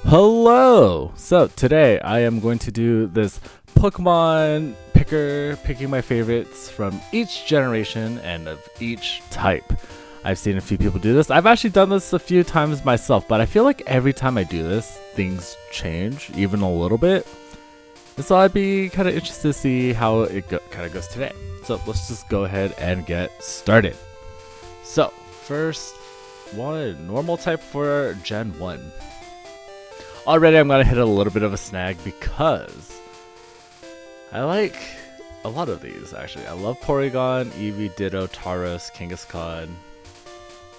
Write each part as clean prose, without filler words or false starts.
Hello! So today I am going to do this Pokemon picker, picking my favorites from each generation and of each type. I've seen a few people do this. I've actually done this a few times myself, but I feel like every time I do this, things change, even a little bit. And so I'd be kind of interested to see how it kind of goes today. So let's just go ahead and get started. So first one, normal type for Gen 1. Already I'm going to hit a little bit of a snag because I like a lot of these, actually. I love Porygon, Eevee, Ditto, Tauros, Kangaskhan,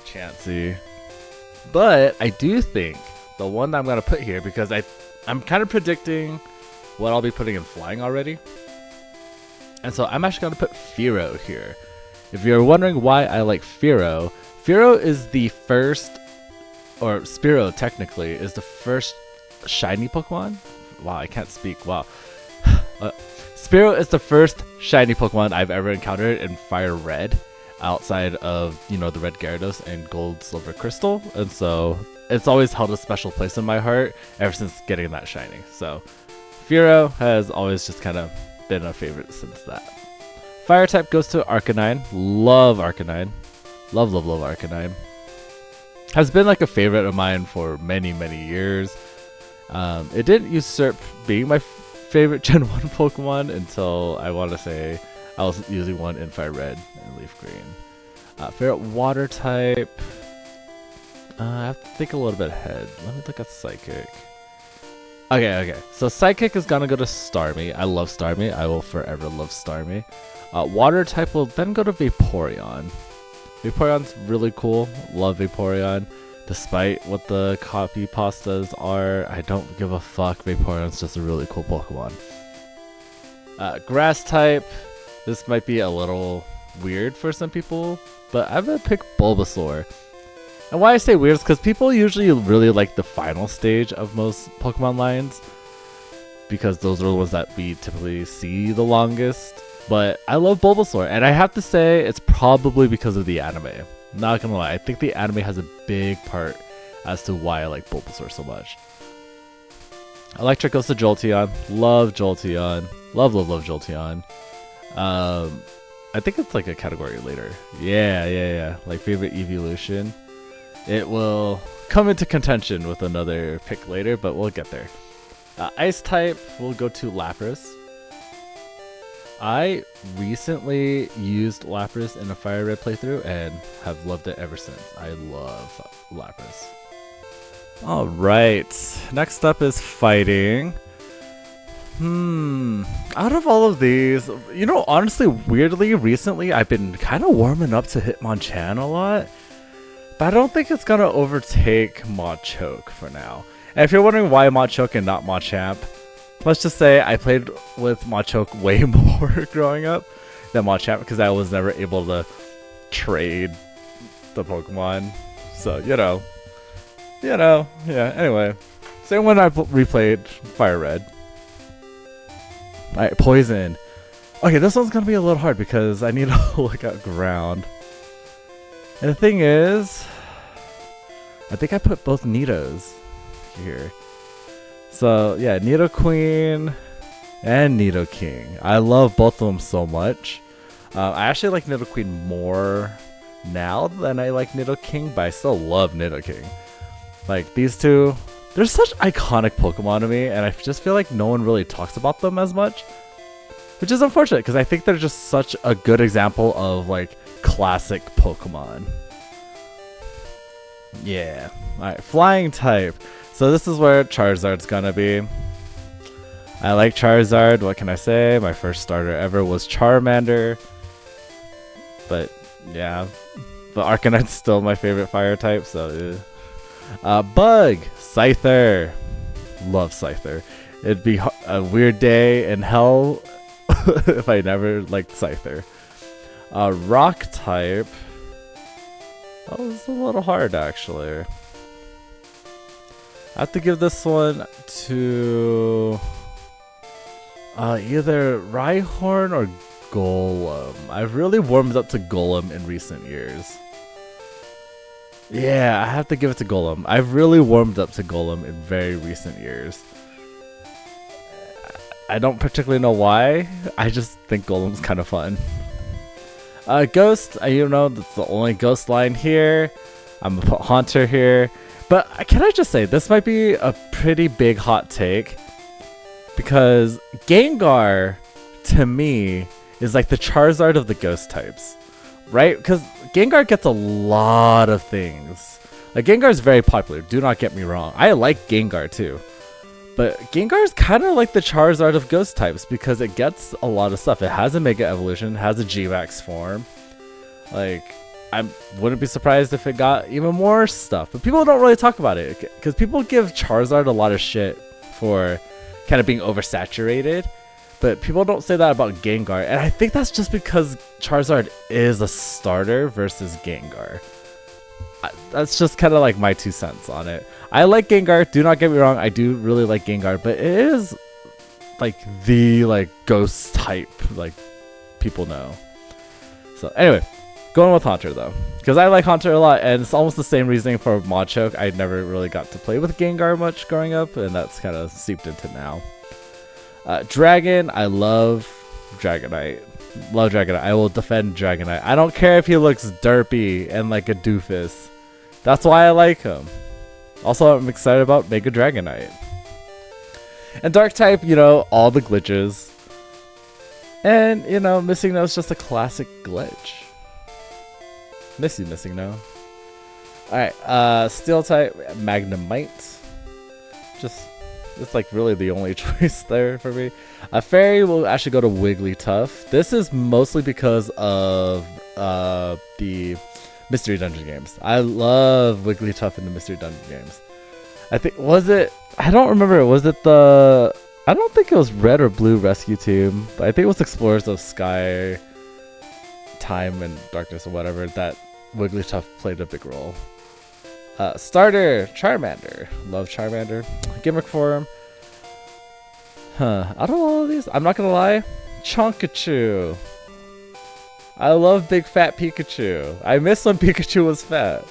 Chansey. But I do think the one that I'm going to put here, because I'm kind of predicting what I'll be putting in flying already. And so I'm actually going to put Fearow here. If you're wondering why I like Fearow, Fearow is the first, or Spearow technically, is the first shiny Pokemon. Wow, I can't speak. Wow. Spearow is the first shiny Pokemon I've ever encountered in Fire Red, outside of, the Red Gyarados and Gold, Silver, Crystal. And so it's always held a special place in my heart ever since getting that shiny. So Fearow has always just kind of been a favorite since that. Fire type goes to Arcanine. Love Arcanine. Love Arcanine. Has been like a favorite of mine for many years. It didn't usurp being my favorite Gen 1 Pokemon until I want to say I was using one in Fire Red and Leaf Green. Favorite water type. I have to think a little bit ahead. Let me look at Psychic. Okay. So Psychic is gonna go to Starmie. I love Starmie. I will forever love Starmie. Water type will then go to Vaporeon. Vaporeon's really cool. Love Vaporeon. Despite what the copy pastas are, I don't give a fuck. Vaporeon's just a really cool Pokemon. Grass type. This might be a little weird for some people, but I'm gonna pick Bulbasaur. And why I say weird is because people usually really like the final stage of most Pokemon lines, because those are the ones that we typically see the longest. But I love Bulbasaur, and I have to say it's probably because of the anime. Not gonna lie, I think the anime has a big part as to why I like Bulbasaur so much. Electric goes to Jolteon. Love Jolteon. Love Jolteon. I think it's like a category later. Yeah. Like favorite evolution. It will come into contention with another pick later, but we'll get there. Ice type will go to Lapras. I recently used Lapras in a Fire Red playthrough and have loved it ever since. I love Lapras. Alright, next up is fighting. Out of all of these, honestly, weirdly, recently I've been kind of warming up to Hitmonchan a lot. But I don't think it's going to overtake Machoke for now. And if you're wondering why Machoke and not Machamp, let's just say I played with Machoke way more growing up than Machamp because I was never able to trade the Pokemon. So, yeah, anyway. Same when I replayed Fire Red. Alright, Poison. Okay, this one's going to be a little hard because I need to look at ground. And the thing is, I think I put both Nidos here. So yeah, Nidoqueen and Nidoking. I love both of them so much. I actually like Nidoqueen more now than I like Nidoking, but I still love Nidoking. Like these two, they're such iconic Pokemon to me, and I just feel like no one really talks about them as much. Which is unfortunate, because I think they're just such a good example of like classic Pokemon. Yeah. Alright, flying type. So this is where Charizard's gonna be. I like Charizard, what can I say? My first starter ever was Charmander. But yeah. But Arcanine's still my favorite fire type, so Bug! Scyther. Love Scyther. It'd be a weird day in hell if I never liked Scyther. Rock type. That was a little hard, actually. I have to give this one to either Rhyhorn or Golem. I've really warmed up to Golem in recent years. Yeah, I have to give it to Golem. I've really warmed up to Golem in very recent years. I don't particularly know why. I just think Golem's kind of fun. Ghost, you know, that's the only ghost line here. I'm gonna put Haunter here. But can I just say, this might be a pretty big hot take. Because Gengar, to me, is like the Charizard of the ghost types. Right? Because Gengar gets a lot of things. Like, Gengar is very popular, do not get me wrong. I like Gengar too. But Gengar is kind of like the Charizard of ghost types because it gets a lot of stuff. It has a Mega Evolution, has a G-Max form. Like, I wouldn't be surprised if it got even more stuff. But people don't really talk about it because people give Charizard a lot of shit for kind of being oversaturated. But people don't say that about Gengar. And I think that's just because Charizard is a starter versus Gengar. That's just kind of like my 2 cents on it. I like Gengar, do not get me wrong, I do really like Gengar, but it is like the ghost type, like people know. So anyway, going with Haunter though, because I like Haunter a lot, and it's almost the same reasoning for Machoke. I never really got to play with Gengar much growing up, and that's kind of seeped into now. Dragon, I love Dragonite. Love Dragonite. I will defend Dragonite. I don't care if he looks derpy and like a doofus. That's why I like him. Also, I'm excited about Mega Dragonite. And Dark type, you know, all the glitches. And, you know, Missing No is just a classic glitch. Miss you, Missing No. Alright, Steel type, Magnemite. Just, it's like really the only choice there for me. Fairy will actually go to Wigglytuff. This is mostly because of the Mystery Dungeon games. I love Wigglytuff in the Mystery Dungeon games. I think, I don't remember, I don't think it was Red or Blue Rescue Team, but I think it was Explorers of Sky, Time, and Darkness or whatever that Wigglytuff played a big role. Starter, Charmander. Love Charmander. Gimmick form. Out of all of these, I'm not gonna lie, Chonkachu. I love big fat Pikachu. I miss when Pikachu was fat.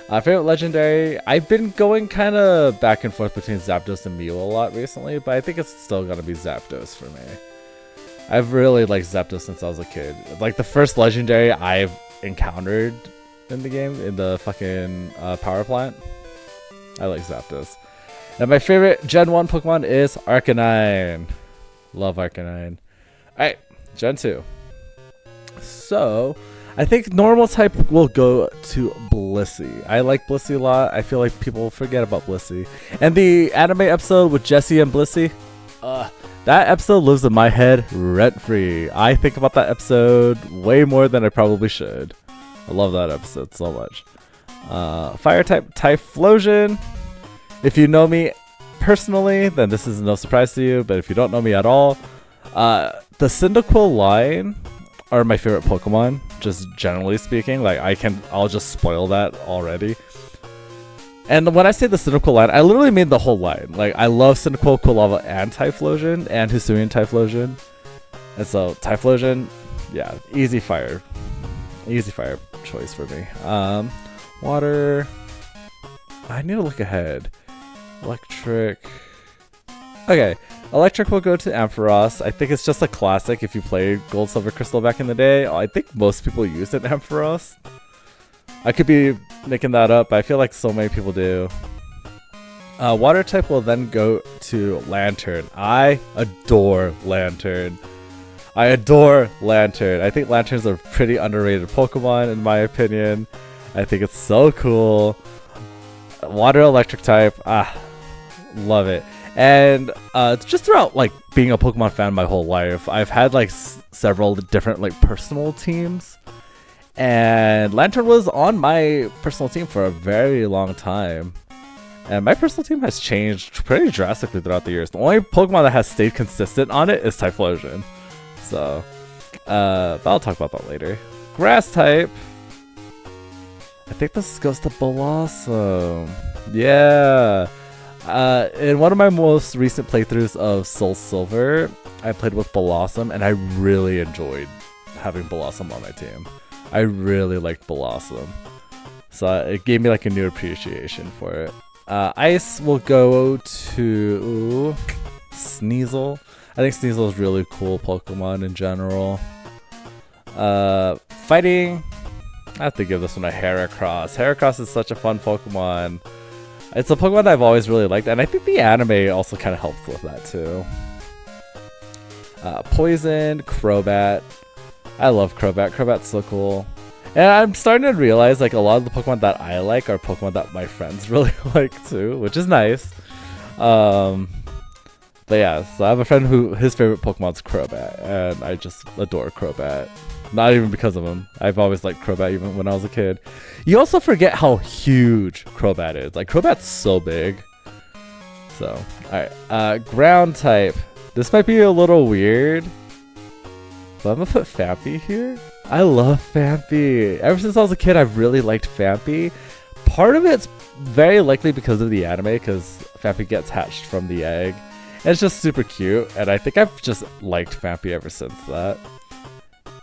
Favorite legendary, I've been going kind of back and forth between Zapdos and Mew a lot recently, but I think it's still gonna be Zapdos for me. I've really liked Zapdos since I was a kid. Like the first legendary I've encountered in the game, in the fucking power plant. I like Zapdos. And my favorite Gen 1 Pokemon is Arcanine. Love Arcanine. Alright, Gen 2. So, I think normal type will go to Blissey. I like Blissey a lot. I feel like people forget about Blissey. And the anime episode with Jessie and Blissey, that episode lives in my head rent-free. I think about that episode way more than I probably should. I love that episode so much. Fire type, Typhlosion. If you know me personally, then this is no surprise to you. But if you don't know me at all, the Cyndaquil line are my favorite Pokemon, just generally speaking. Like I'll just spoil that already. And when I say the Cyndaquil line, I literally mean the whole line. Like I love Cyndaquil, Quilava, and Typhlosion, and Hisuian Typhlosion. And so Typhlosion, yeah, easy fire choice for me. Water. I need to look ahead. Electric. Okay. Electric will go to Ampharos. I think it's just a classic if you played Gold, Silver, Crystal back in the day. I think most people use it in Ampharos. I could be making that up, but I feel like so many people do. Water type will then go to Lantern. I adore Lantern. I think Lantern's a pretty underrated Pokemon in my opinion. I think it's so cool. Water electric type. Love it. And just throughout like being a Pokemon fan my whole life, I've had like several different like personal teams, and Lantern was on my personal team for a very long time. And my personal team has changed pretty drastically throughout the years. The only Pokemon that has stayed consistent on it is Typhlosion. So, but I'll talk about that later. Grass type. I think this goes to Blossom. Yeah. In one of my most recent playthroughs of Soul Silver, I played with Blossom, and I really enjoyed having Blossom on my team. I really liked Blossom. So it gave me like a new appreciation for it. Ice will go to Sneasel. I think Sneasel is really cool Pokemon in general. Fighting, I have to give this one a Heracross. Heracross is such a fun Pokemon. It's a Pokemon that I've always really liked, and I think the anime also kind of helps with that too. Poison, Crobat. I love Crobat. Crobat's so cool. And I'm starting to realize like a lot of the Pokemon that I like are Pokemon that my friends really like too, which is nice. But yeah, so I have a friend who his favorite Pokemon's Crobat, and I just adore Crobat. Not even because of him. I've always liked Crobat even when I was a kid. You also forget how huge Crobat is. Like Crobat's so big. So, alright. Ground type. This might be a little weird, but I'm gonna put Phanpy here. I love Phanpy. Ever since I was a kid, I've really liked Phanpy. Part of it's very likely because of the anime, because Phanpy gets hatched from the egg. And it's just super cute, and I think I've just liked Phanpy ever since that.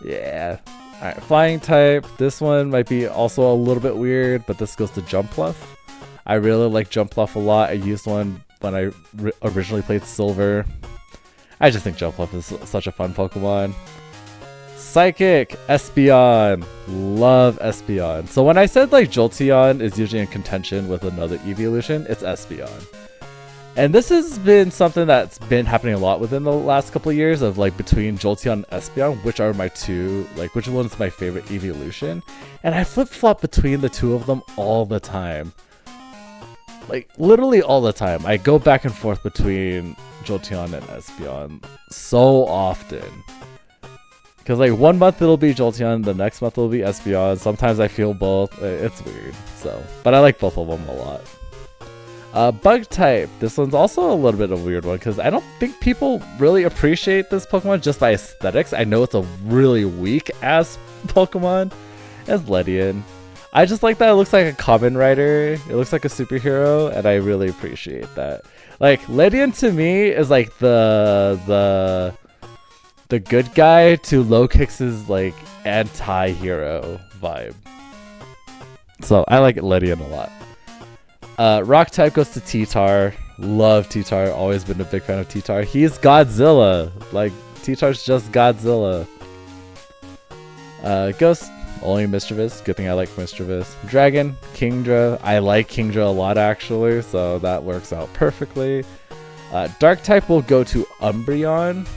Yeah. Alright, flying type. This one might be also a little bit weird, but this goes to Jumpluff. I really like Jumpluff a lot. I used one when I originally played Silver. I just think Jumpluff is such a fun Pokemon. Psychic, Espeon. Love Espeon. So when I said like Jolteon is usually in contention with another evolution, it's Espeon. And this has been something that's been happening a lot within the last couple of years of like between Jolteon and Espeon, which are my two, like which one's my favorite evolution. And I flip-flop between the two of them all the time. Like literally all the time. I go back and forth between Jolteon and Espeon so often. Because like 1 month it'll be Jolteon, the next month it'll be Espeon. Sometimes I feel both. It's weird. So, but I like both of them a lot. Bug type. This one's also a little bit of a weird one because I don't think people really appreciate this Pokemon just by aesthetics. I know it's a really weak ass Pokemon. It's Ledian. I just like that it looks like a Kamen Rider. It looks like a superhero, and I really appreciate that. Like Ledian to me is like the good guy to Lokix's like anti-hero vibe. So I like Ledian a lot. Rock type goes to T-Tar. Love T-Tar. Always been a big fan of T-Tar. He's Godzilla. Like T-Tar's just Godzilla. Ghost, only Mischievous. Good thing I like Mischievous. Dragon, Kingdra. I like Kingdra a lot actually, so that works out perfectly. Dark type will go to Umbreon.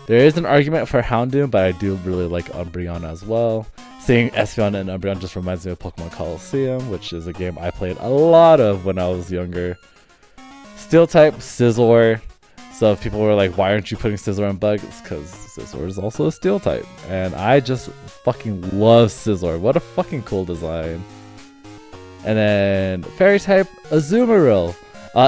There is an argument for Houndoom, but I do really like Umbreon as well. Seeing Espeon and Umbreon just reminds me of Pokemon Coliseum, which is a game I played a lot of when I was younger. Steel type, Scizor. So if people were like, why aren't you putting Scizor on Bug? It's because Scizor is also a Steel type. And I just fucking love Scizor. What a fucking cool design. And then Fairy type, Azumarill.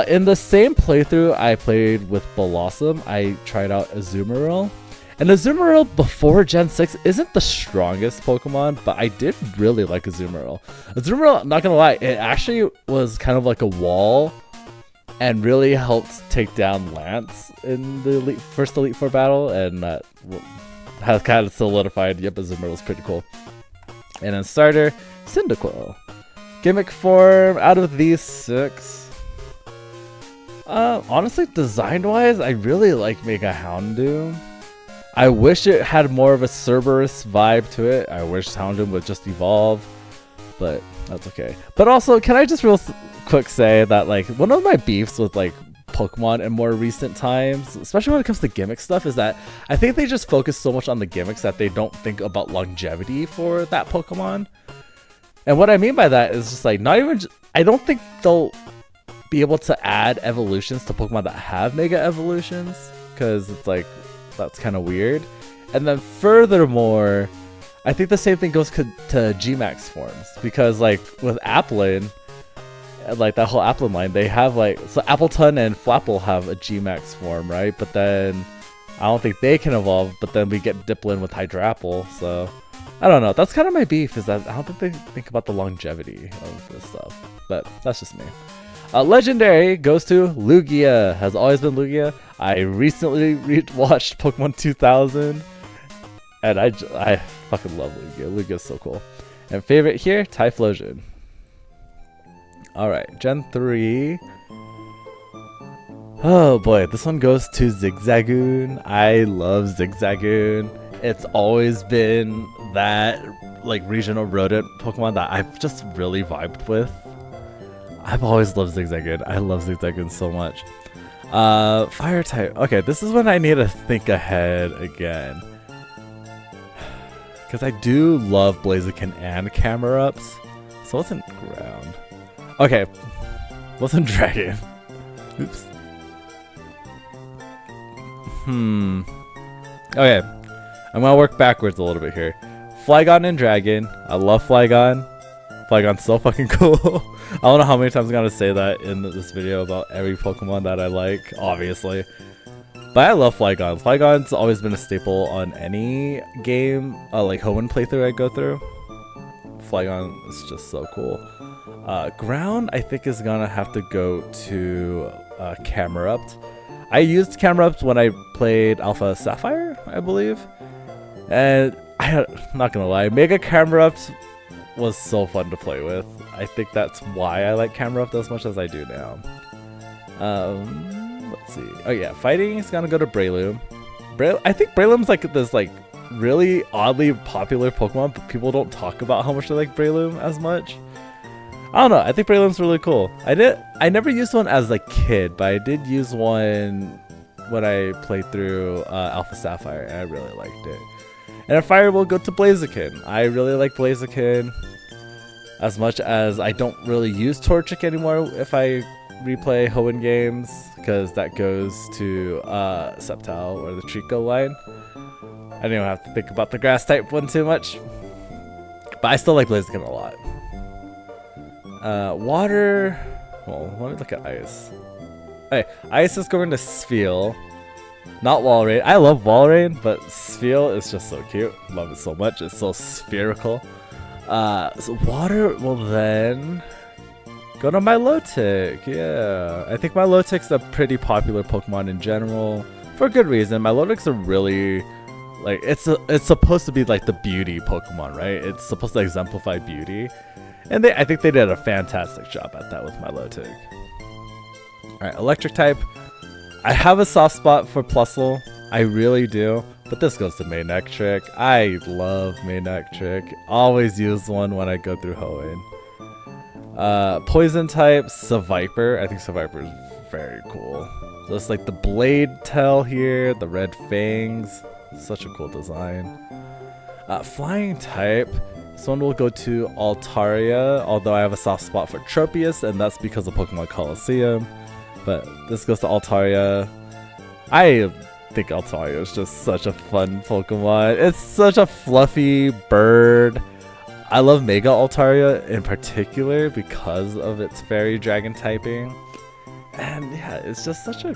In the same playthrough I played with Blossom, I tried out Azumarill. And Azumarill before Gen 6 isn't the strongest Pokemon, but I did really like Azumarill. Azumarill, not gonna lie, it actually was kind of like a wall and really helped take down Lance in the first Elite Four battle, and that has kind of solidified, yep, Azumarill's pretty cool. And then starter, Cyndaquil. Gimmick form, out of these 6, honestly, design-wise, I really like Mega Houndoom. I wish it had more of a Cerberus vibe to it. I wish Houndoom would just evolve, but that's okay. But also, can I just real quick say that like one of my beefs with like Pokemon in more recent times, especially when it comes to gimmick stuff, is that I think they just focus so much on the gimmicks that they don't think about longevity for that Pokemon. And what I mean by that is just like not even. I don't think they'll be able to add evolutions to Pokemon that have Mega Evolutions, because it's like that's kind of weird. And then furthermore, I think the same thing goes to Gmax forms, because like with Applin, like that whole Applin line, they have like, so Appleton and Flapple have a Gmax form, right? But then I don't think they can evolve, but then we get Diplin with Hydrapple, so I don't know. That's kind of my beef, is that I don't think they think about the longevity of this stuff, but that's just me. Legendary goes to Lugia. Has always been Lugia. I recently watched Pokemon 2000, and I fucking love Lugia. Lugia's so cool. And favorite here, Typhlosion. Alright, Gen 3. Oh boy, this one goes to Zigzagoon. I love Zigzagoon. It's always been that like regional rodent Pokemon that I've just really vibed with. I've always loved Zigzagoon. I love Zigzagoon so much. Fire type. Okay, this is when I need to think ahead again. Because I do love Blaziken and Camerups. So what's in ground? Okay, what's in dragon? Oops. Okay, I'm gonna work backwards a little bit here. Flygon and Dragon. I love Flygon. Flygon's so fucking cool. I don't know how many times I'm gonna say that in this video about every Pokemon that I like, obviously. But I love Flygon. Flygon's always been a staple on any game, like Hoenn playthrough I go through. Flygon is just so cool. Ground, I think, is gonna have to go to Camerupt. I used Camerupt when I played Alpha Sapphire, I believe. And I'm not gonna lie, Mega Camerupt was so fun to play with. I think that's why I like Camerupt as much as I do now. Let's see. Oh yeah, fighting is gonna go to Breloom. I think Breloom's like this like really oddly popular Pokemon, but people don't talk about how much they like Breloom as much. I don't know. I think Breloom's really cool. I never used one as a kid, but I did use one when I played through Alpha Sapphire, and I really liked it. And a fire will go to Blaziken. I really like Blaziken as much as I don't really use Torchic anymore if I replay Hoenn games, because that goes to Sceptile or the Trico line. I don't even have to think about the grass type one too much, but I still like Blaziken a lot. Water. Well, let me look at ice. Okay, ice is going to Spheal, not Walrein. I love Walrein, but Spheal is just so cute. Love it so much. It's so spherical. So water will then go to Milotic. Yeah, I think Milotic's a pretty popular Pokemon in general for good reason. Milotic's a really like it's supposed to be like the beauty Pokemon, right? It's supposed to exemplify beauty. And I think they did a fantastic job at that with Milotic. Alright, electric type. I have a soft spot for Plusle. I really do. But this goes to Manectric. I love Manectric. Always use one when I go through Hoenn. Poison type, Seviper. I think Seviper is very cool. Just like the blade tail here, the red fangs. Such a cool design. Flying type. This one will go to Altaria, although I have a soft spot for Tropius, and that's because of Pokemon Colosseum. But this goes to Altaria. I think Altaria is just such a fun Pokemon. It's such a fluffy bird. I love Mega Altaria in particular because of its fairy dragon typing. And yeah, it's just such a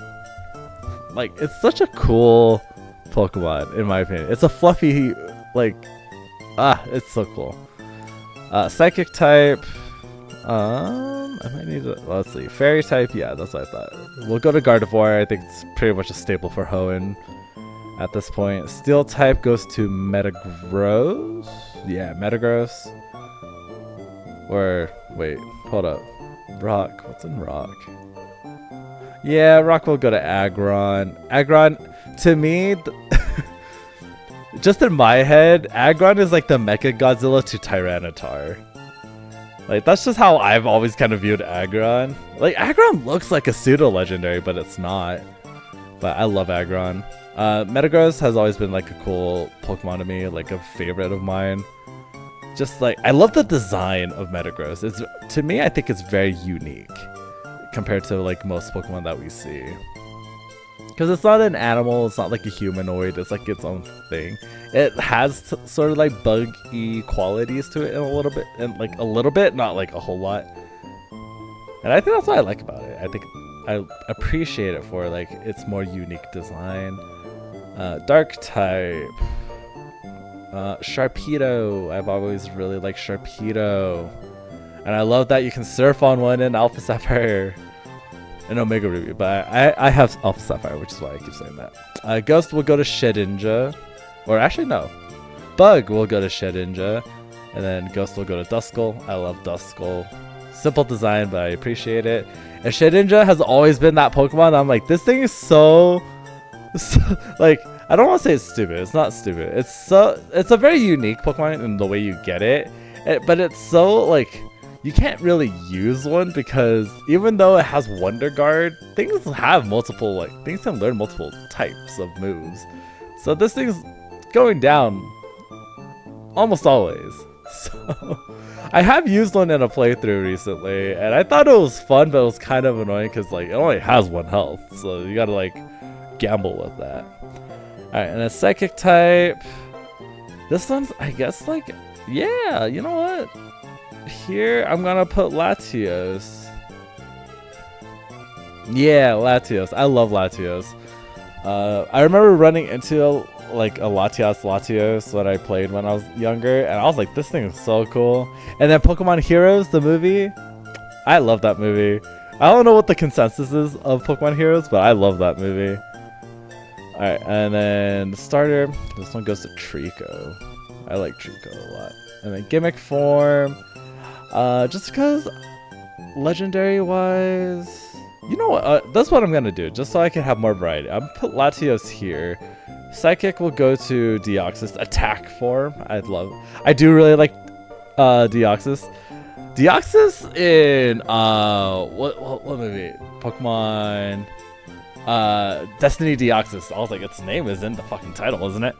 it's such a cool Pokemon in my opinion. It's a fluffy it's so cool. Psychic type. I might need to. Let's see. Fairy type. Yeah, that's what I thought. We'll go to Gardevoir. I think it's pretty much a staple for Hoenn at this point. Steel type goes to Metagross. Yeah, Metagross. Or wait, hold up. Rock. What's in Rock? Yeah, Rock will go to Aggron. Aggron, to me. Just in my head, Aggron is like the Mecha Godzilla to Tyranitar. Like, that's just how I've always kind of viewed Aggron. Like, Aggron looks like a pseudo-legendary, but it's not. But I love Aggron. Metagross has always been like a cool Pokemon to me, like a favorite of mine. Just like, I love the design of Metagross. It's, to me, I think it's very unique compared to like most Pokemon that we see. Because it's not an animal, it's not like a humanoid, it's like its own thing. It has sort of like buggy qualities to it in a little bit, and like a little bit, not like a whole lot. And I think that's what I like about it. I think I appreciate it for like its more unique design. Dark type. Sharpedo. I've always really liked Sharpedo. And I love that you can surf on one in Alpha Sapphire. And Omega Ruby, but I have Alpha Sapphire, which is why I keep saying that. Ghost will go to Shedinja. Or actually, no. Bug will go to Shedinja. And then Ghost will go to Duskull. I love Duskull Simple design, but I appreciate it. And Shedinja has always been that Pokemon that I'm like, this thing is so like, I don't want to say it's stupid. It's not stupid. It's a very unique Pokemon in the way you get it. But it's so, like, you can't really use one because even though it has Wonder Guard, things have multiple, like, things can learn multiple types of moves. So this thing's going down almost always. So I have used one in a playthrough recently, and I thought it was fun, but it was kind of annoying because, like, it only has 1 health. So you gotta, like, gamble with that. Alright, and a Psychic type. This one's, I guess, like, yeah, you know what? Here, I'm gonna put Latios. Yeah, Latios. I love Latios. I remember running into like a Latios when I played when I was younger, and I was like, this thing is so cool. And then Pokemon Heroes, the movie, I love that movie. I don't know what the consensus is of Pokemon Heroes, but I love that movie. Alright, and then starter, this one goes to Trico. I like Trico a lot. And then gimmick form, just because legendary wise, you know what, that's what I'm gonna do, just so I can have more variety. I'm gonna put Latios here. Psychic will go to Deoxys. Attack form, I do really like Deoxys. Deoxys in what movie? Pokemon Destiny Deoxys. I was like, its name is in the fucking title, isn't it?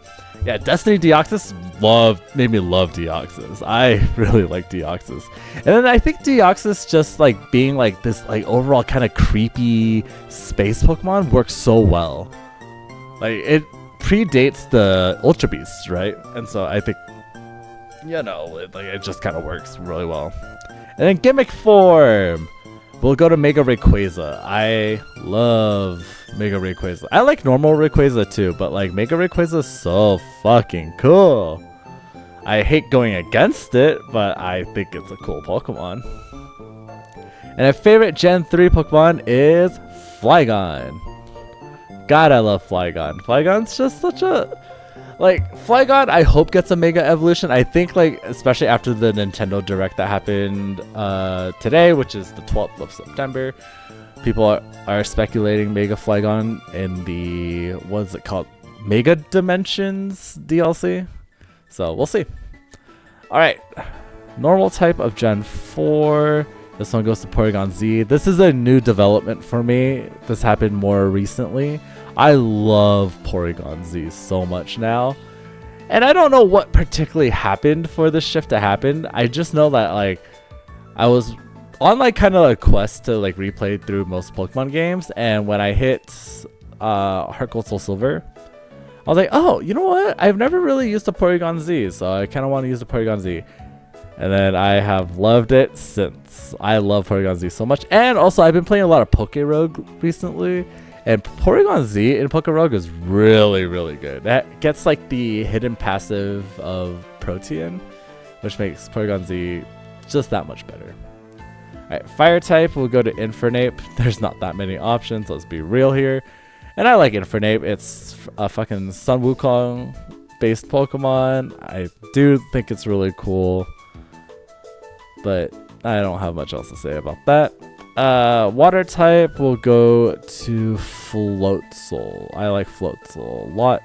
Yeah, Destiny Deoxys made me love Deoxys. I really like Deoxys. And then I think Deoxys just like being like this like overall kind of creepy space Pokemon works so well. Like it predates the Ultra Beasts, right? And so I think, you know, it just kind of works really well. And then gimmick form, we'll go to Mega Rayquaza. I love Mega Rayquaza. I like normal Rayquaza too, but like Mega Rayquaza is so fucking cool. I hate going against it, but I think it's a cool Pokemon. And a favorite Gen 3 Pokemon is Flygon. God, I love Flygon. Flygon's just such a... Like, Flygon, I hope gets a Mega Evolution. I think, like, especially after the Nintendo Direct that happened today, which is the 12th of September, people are speculating Mega Flygon in the, what is it called? Mega Dimensions DLC? So, we'll see. Alright. Normal type of Gen 4. This one goes to Porygon Z. This is a new development for me. This happened more recently. I love Porygon Z so much now. And I don't know what particularly happened for this shift to happen. I just know that like I was on like kind of a quest to like replay through most Pokemon games, and when I hit Heart Gold Soul Silver, I was like, oh, you know what? I've never really used a Porygon Z, so I kind of want to use the Porygon Z. And then I have loved it since. I love Porygon Z so much. And also I've been playing a lot of Poké-Rogue recently. And Porygon Z in Poké-Rogue is really, really good. That gets like the hidden passive of Protean, which makes Porygon Z just that much better. Alright, fire type will go to Infernape. There's not that many options, let's be real here. And I like Infernape. It's a fucking Sun Wukong based Pokemon. I do think it's really cool, but I don't have much else to say about that. Water type will go to Floatzel. I like Floatzel a lot.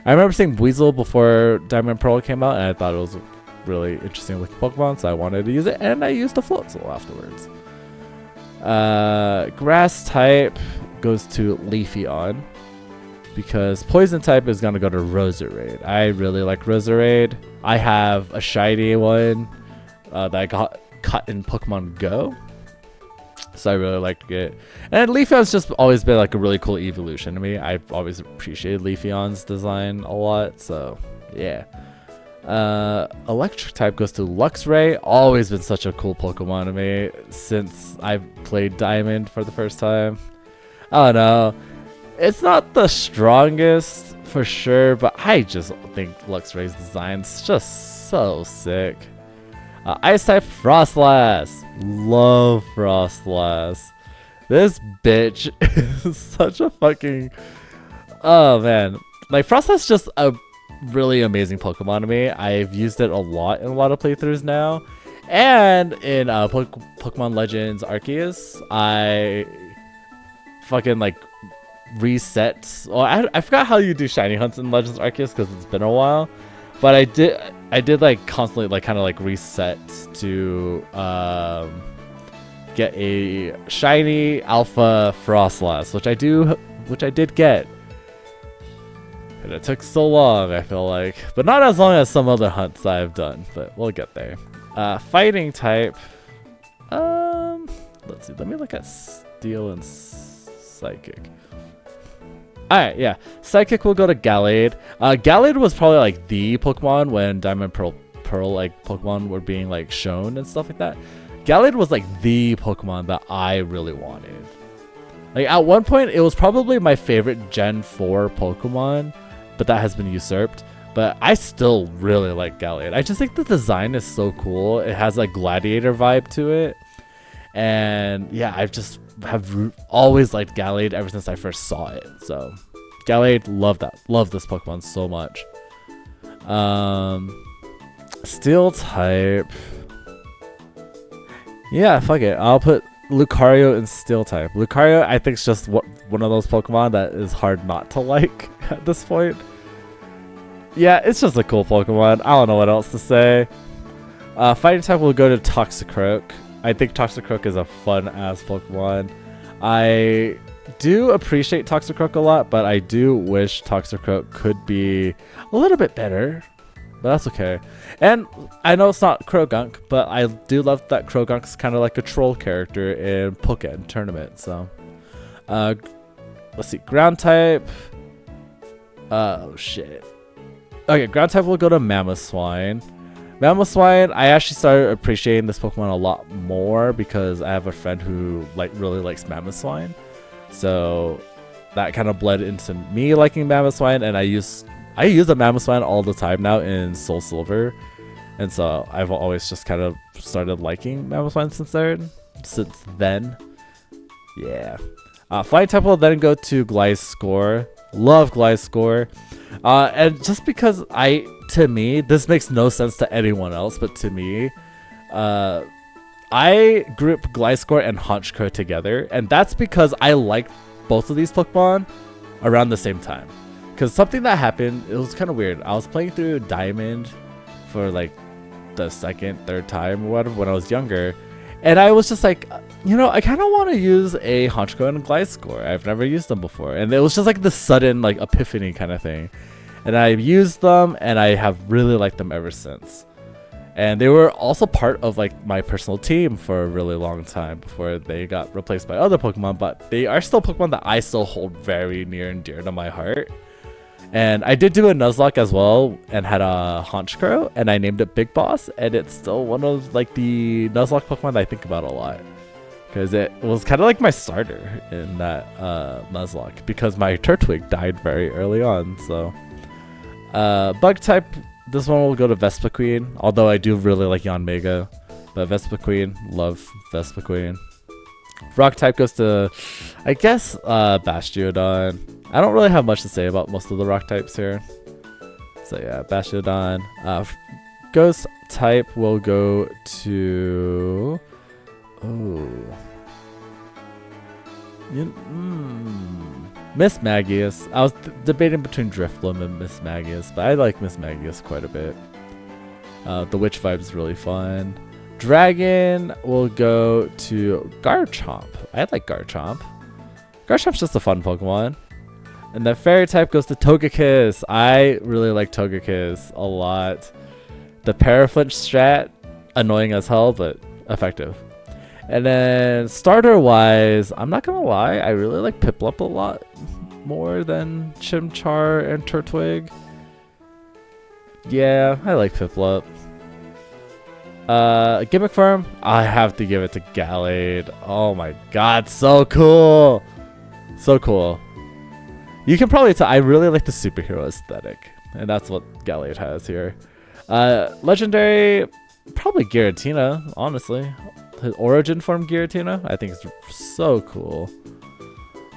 I remember seeing Weasel before Diamond and Pearl came out, and I thought it was a really interesting looking Pokemon, so I wanted to use it, and I used the Floatzel afterwards. Grass type goes to Leafeon, because Poison type is going to go to Roserade. I really like Roserade. I have a shiny one that I got in Pokemon Go. So I really liked it. And Leafeon's just always been like a really cool evolution to me. I've always appreciated Leafeon's design a lot. So yeah. Electric type goes to Luxray. Always been such a cool Pokemon to me since I've played Diamond for the first time. I don't know. It's not the strongest for sure, but I just think Luxray's design's just so sick. Ice type Frostlass. Love Frostlass. This bitch is such a fucking... Oh man. Like Frostlass is just a really amazing Pokemon to me. I've used it a lot in a lot of playthroughs now. And in Pokemon Legends Arceus, I fucking like reset. Well, I forgot how you do shiny hunts in Legends Arceus because it's been a while, but I did like constantly like kind of like reset to get a shiny alpha Frostlass, which I did get. And it took so long, I feel like. But not as long as some other hunts I've done, but we'll get there. Fighting type. Let's see. Let me look at Steel and Psychic. Alright, yeah. Psychic will go to Gallade. Gallade was probably like the Pokemon when Diamond Pearl like Pokemon were being like shown and stuff like that. Gallade was like the Pokemon that I really wanted. Like at one point, it was probably my favorite Gen 4 Pokemon, but that has been usurped. But I still really like Gallade. I just think the design is so cool. It has a gladiator vibe to it. And yeah, I just have always liked Gallade ever since I first saw it. So Gallade, love this Pokemon so much. Steel type. Yeah, fuck it. I'll put Lucario in Steel type. Lucario, I think, is just one of those Pokemon that is hard not to like at this point. Yeah, it's just a cool Pokemon. I don't know what else to say. Fighting type will go to Toxicroak. I think Toxicroak is a fun-ass Pokemon. I do appreciate Toxicroak a lot, but I do wish Toxicroak could be a little bit better. But that's okay. And I know it's not Krogunk, but I do love that Krogunk's kind of like a troll character in Pokémon Tournament. So, let's see. Ground type. Oh, shit. Okay, ground type will go to Mamoswine. Mamoswine, I actually started appreciating this Pokemon a lot more because I have a friend who really likes Mamoswine. So that kind of bled into me liking Mamoswine, and I use a Mamoswine all the time now in Soul Silver. And so I've always just kind of started liking Mamoswine since then. Yeah. Flying type will then go to Gliscor. Love Gliscor. And just because to me, this makes no sense to anyone else, but to me, I group Gliscor and Honchkrow together, and that's because I liked both of these Pokemon around the same time. Because something that happened, it was kind of weird. I was playing through Diamond for like the second, third time or whatever when I was younger, and I was just like, I kind of want to use a Honchkrow and a Gliscor. I've never used them before, and it was just like the sudden like epiphany kind of thing. And I used them, and I have really liked them ever since. And they were also part of like my personal team for a really long time before they got replaced by other Pokemon. But they are still Pokemon that I still hold very near and dear to my heart. And I did do a Nuzlocke as well and had a Honchkrow, and I named it Big Boss, and it's still one of like the Nuzlocke Pokemon that I think about a lot. Because it was kind of like my starter in that Nuzlocke, because my Turtwig died very early on. So bug type, this one will go to Vespiquen, although I do really like Yanmega. But Vespiquen, love Vespiquen. Rock type goes to, I guess, Bastiodon. I don't really have much to say about most of the rock types here. So yeah, Bastiodon. Ghost type will go to... Miss Magius. I was debating between Drifloon and Miss Magius, but I like Miss Magius quite a bit. The witch vibe is really fun. Dragon will go to Garchomp. I like Garchomp. Garchomp's just a fun Pokemon. And the fairy type goes to Togekiss. I really like Togekiss a lot. The Paraflinch strat, annoying as hell, but effective. And then starter wise, I'm not gonna lie, I really like Piplup a lot more than Chimchar and Turtwig. Yeah, I like Piplup. Gimmick Farm, I have to give it to Gallade. Oh my god, so cool! So cool. You can probably tell I really like the superhero aesthetic, and that's what Gallade has here. Legendary, probably Giratina, honestly. His origin form Giratina, I think is so cool.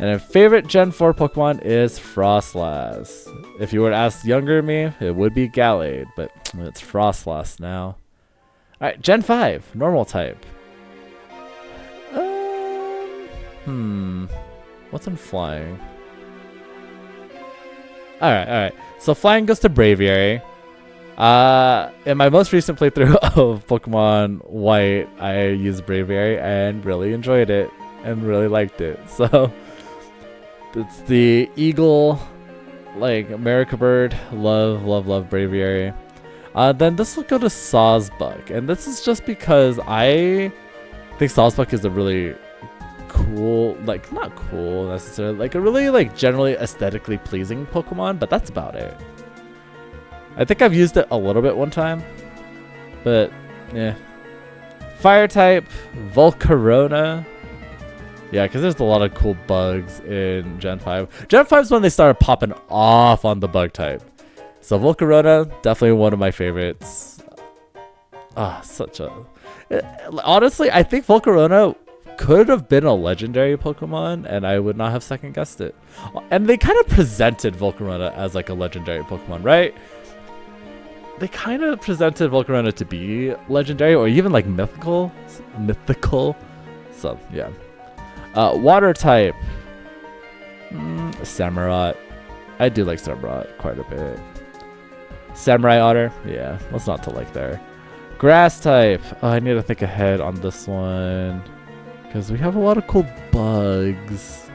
And a favorite Gen 4 Pokemon is Frostlass. If you were to ask younger me, it would be Gallade, but it's Frostlass now. Alright, Gen 5, normal type. What's in flying? Alright. So flying goes to Braviary. In my most recent playthrough of Pokemon White, I used Braviary and really enjoyed it and really liked it. So it's the eagle, like America bird. Love Braviary. Then this will go to Sawsbuck, and this is just because I think Sawsbuck is a really cool, like not cool necessarily, like a really like generally aesthetically pleasing Pokemon, but that's about it. I think I've used it a little bit one time, but yeah. Fire type, Volcarona. Yeah, because there's a lot of cool bugs in Gen 5. Gen 5 is when they started popping off on the bug type. So Volcarona, definitely one of my favorites. Honestly, I think Volcarona could have been a legendary Pokemon, and I would not have second guessed it. And they kind of presented Volcarona as like a legendary Pokemon, right? They kind of presented Volcarona to be legendary or even like mythical. So yeah. Water type, Samurott. I do like Samurott quite a bit. Samurai Otter, yeah, what's not to like there? Grass type. Oh, I need to think ahead on this one because we have a lot of cool bugs.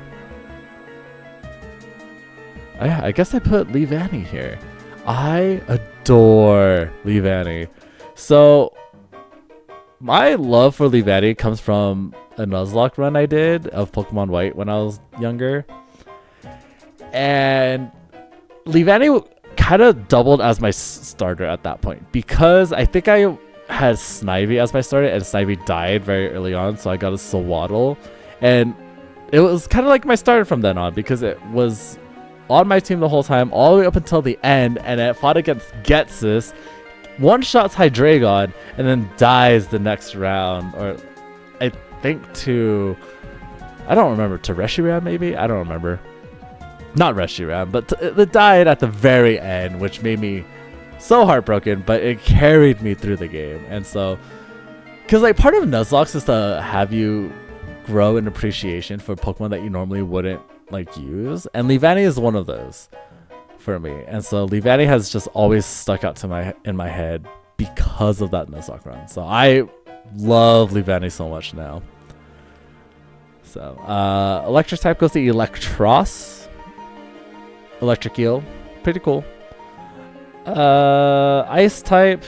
I guess I put Leavanny here. I adore Leavanny. So my love for Leavanny comes from a Nuzlocke run I did of Pokemon White when I was younger, and Leavanny kind of doubled as my starter at that point because I think I had Snivy as my starter and Snivy died very early on, so I got a Sawaddle, and it was kind of like my starter from then on because it was on my team the whole time all the way up until the end, and it fought against Getsis, one-shots Hydreigon, and then dies the next round, or I think to, I don't remember, to Reshiram maybe? I don't remember. Not Reshiram, but it died at the very end, which made me so heartbroken, but it carried me through the game. And so, because like part of Nuzlocke is to have you grow an appreciation for Pokemon that you normally wouldn't like use, and Leavanny is one of those for me. And so Leavanny has just always stuck out to in my head because of that Nuzlocke run. So I love Leavanny so much now. So electric type goes to Electros. Electric Eel, pretty cool. Ice type,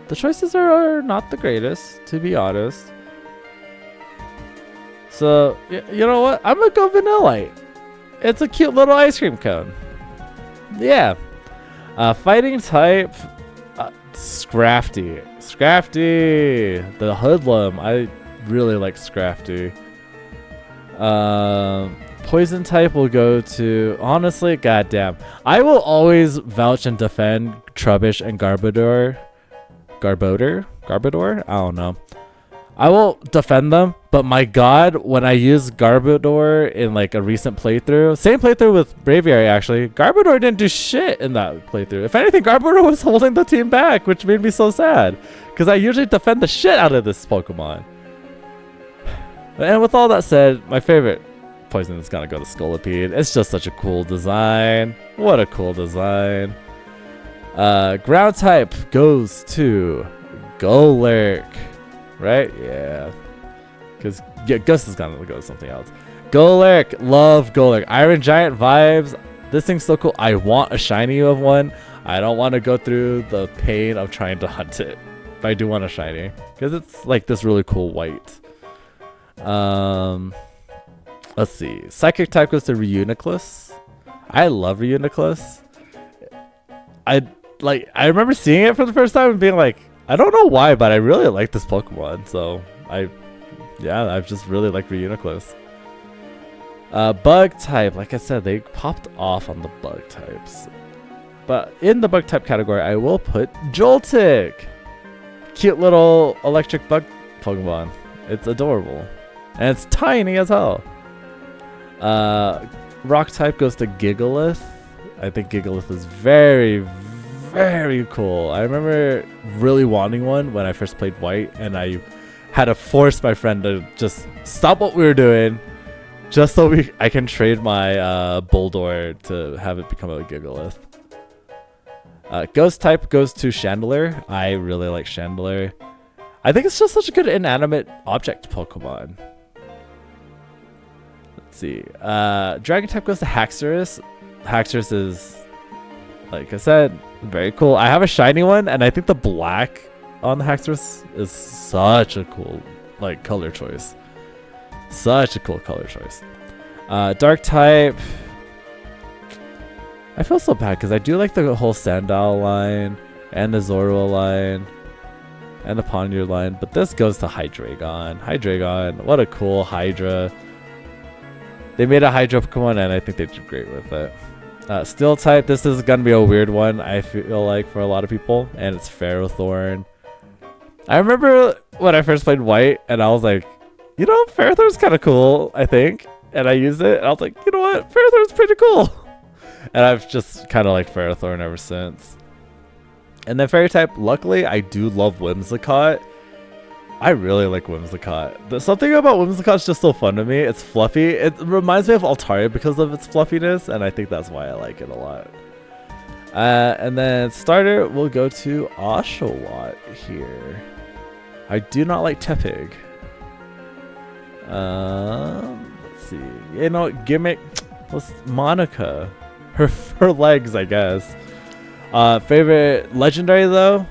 the choices are not the greatest, to be honest. So you know what, I'm gonna go Vanillite. It's a cute little ice cream cone. Yeah. Fighting type, Scrafty, the hoodlum. I really like Scrafty. Poison type will go to, honestly, goddamn, I will always vouch and defend Trubbish and Garbodor. I don't know. I will defend them, but my god, when I used Garbodor in like a recent playthrough, same playthrough with Braviary actually, Garbodor didn't do shit in that playthrough. If anything, Garbodor was holding the team back, which made me so sad, because I usually defend the shit out of this Pokemon. And with all that said, my favorite poison is gonna go to Scolipede. It's just such a cool design. What a cool design. Ground type goes to Golurk. Right? Yeah. Because Gus is gonna go to something else. Golurk. Love Golurk. Iron Giant vibes. This thing's so cool. I want a shiny of one. I don't want to go through the pain of trying to hunt it. But I do want a shiny. Because it's like this really cool white. Let's see. Psychic type goes to Reuniclus. I love Reuniclus. I remember seeing it for the first time and being like, I don't know why, but I really like this Pokemon. So I've just really liked Reuniclus. Bug type, like I said, they popped off on the bug types. But in the bug type category, I will put Joltik. Cute little electric bug Pokemon. It's adorable. And it's tiny as hell. Rock type goes to Gigalith. I think Gigalith is very, very cool. I remember really wanting one when I first played White, and I had to force my friend to just stop what we were doing just so I can trade my Bulldor to have it become a Gigalith. Ghost type goes to Chandler. I really like Chandler. I think it's just such a good inanimate object Pokemon. Let's see. Dragon type goes to Haxorus. Haxorus is, like I said, very cool. I have a shiny one, and I think the black on the Haxorus is such a cool color choice. Such a cool color choice. Dark type. I feel so bad because I do like the whole Sandal line and the Zorua line and the Ponyard line, but this goes to Hydreigon. Hydreigon, what a cool Hydra. They made a Hydra Pokemon, and I think they did great with it. Steel type, this is gonna be a weird one, I feel like, for a lot of people, and it's Ferrothorn. I remember when I first played White, and I was like, you know, Ferrothorn's kind of cool, I think. And I used it, and I was like, you know what, Ferrothorn's pretty cool. And I've just kind of liked Ferrothorn ever since. And then Fairy type, luckily, I do love Whimsicott. I really like Whimsicott. There's something about Whimsicott's just so fun to me. It's fluffy. It reminds me of Altaria because of its fluffiness, and I think that's why I like it a lot. And then starter, we'll go to Oshawott here. I do not like Tepig. Let's see. You know, gimmick. What's Monica? Her legs, I guess. Favorite legendary though,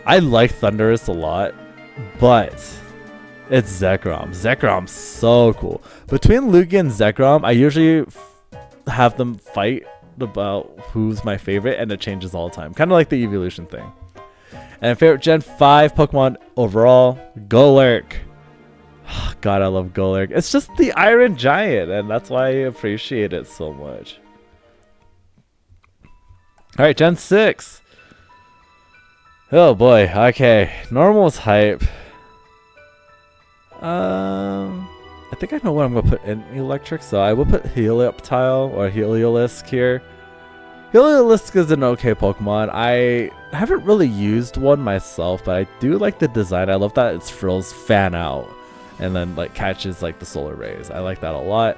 I like Thundurus a lot, but it's Zekrom. Zekrom's so cool. Between Lugia and Zekrom, I usually have them fight about who's my favorite, and it changes all the time, kind of like the evolution thing. And favorite Gen 5 Pokemon overall, Golurk. God, I love Golurk. It's just the Iron Giant, and that's why I appreciate it so much. Alright, Gen 6. Oh boy, okay. Normal type. I think I know what I'm going to put in electric, so I will put Helioptile or Heliolisk here. Heliolisk is an okay Pokemon. I haven't really used one myself, but I do like the design. I love that its frills fan out and then catches the solar rays. I like that a lot.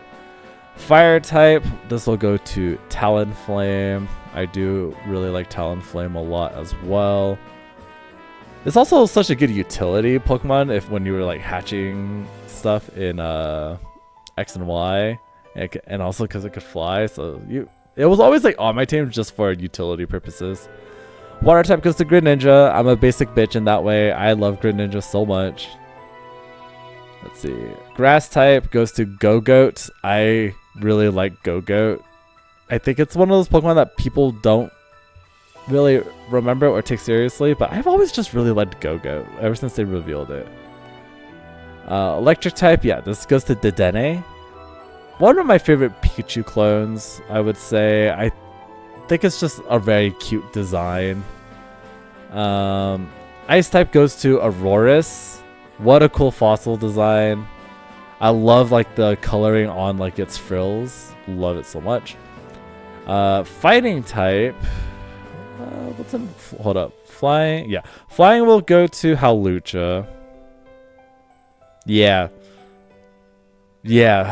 Fire type, this will go to Talonflame. I do really like Talonflame a lot as well. It's also such a good utility Pokemon when you were hatching stuff in X and Y, and also because it could fly. So it was always on my team just for utility purposes. Water type goes to Greninja. I'm a basic bitch in that way. I love Greninja so much. Let's see. Grass type goes to Go-Goat. I really like Go-Goat. I think it's one of those Pokemon that people don't really remember or take seriously, but I've always just really liked Go-Goat ever since they revealed it. Electric type, yeah, this goes to Dedenne. One of my favorite Pikachu clones, I would say. I think it's just a very cute design. Ice type goes to Aurorus. What a cool fossil design. I love the coloring on its frills. Love it so much. Fighting type. What's in? Hold up. Flying. Yeah, flying will go to Hawlucha. Yeah.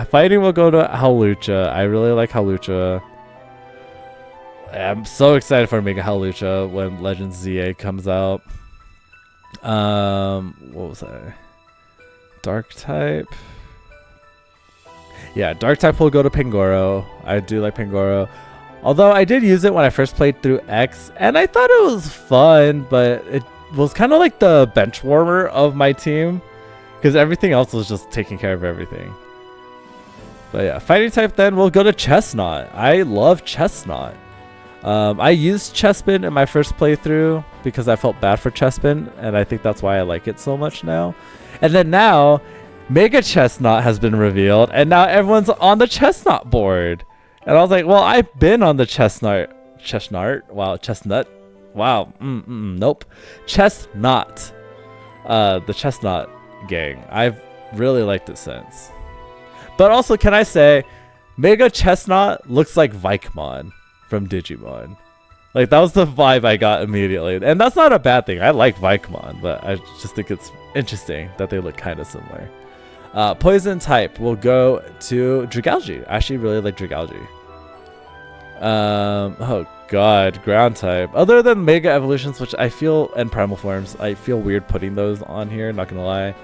Fighting will go to Hawlucha. I really like Hawlucha. I'm so excited for Mega Hawlucha when Legends ZA comes out. What was I? Dark type. Yeah, Dark type will go to Pangoro. I do like Pangoro. Although I did use it when I first played through X, and I thought it was fun, but it was kind of like the bench warmer of my team, because everything else was just taking care of everything. But yeah, fighting type then will go to Chestnut. I love Chestnut. I used Chespin in my first playthrough because I felt bad for Chespin, and I think that's why I like it so much now. And then now, Mega Chestnut has been revealed, and now everyone's on the Chestnut board. And I was like, well, I've been on the Chestnut. Wow, Chestnut. Wow. Nope. Chestnut. The Chestnut gang. I've really liked it since. But also, can I say, Mega Chestnut looks like Vikemon from Digimon. Like, that was the vibe I got immediately. And that's not a bad thing. I like Vicomon, but I just think it's interesting that they look kind of similar. Poison type will go to Dragalge. I actually really like Dragalge. Oh god, ground type. Other than Mega Evolutions, which I feel, and Primal Forms, I feel weird putting those on here, not gonna lie.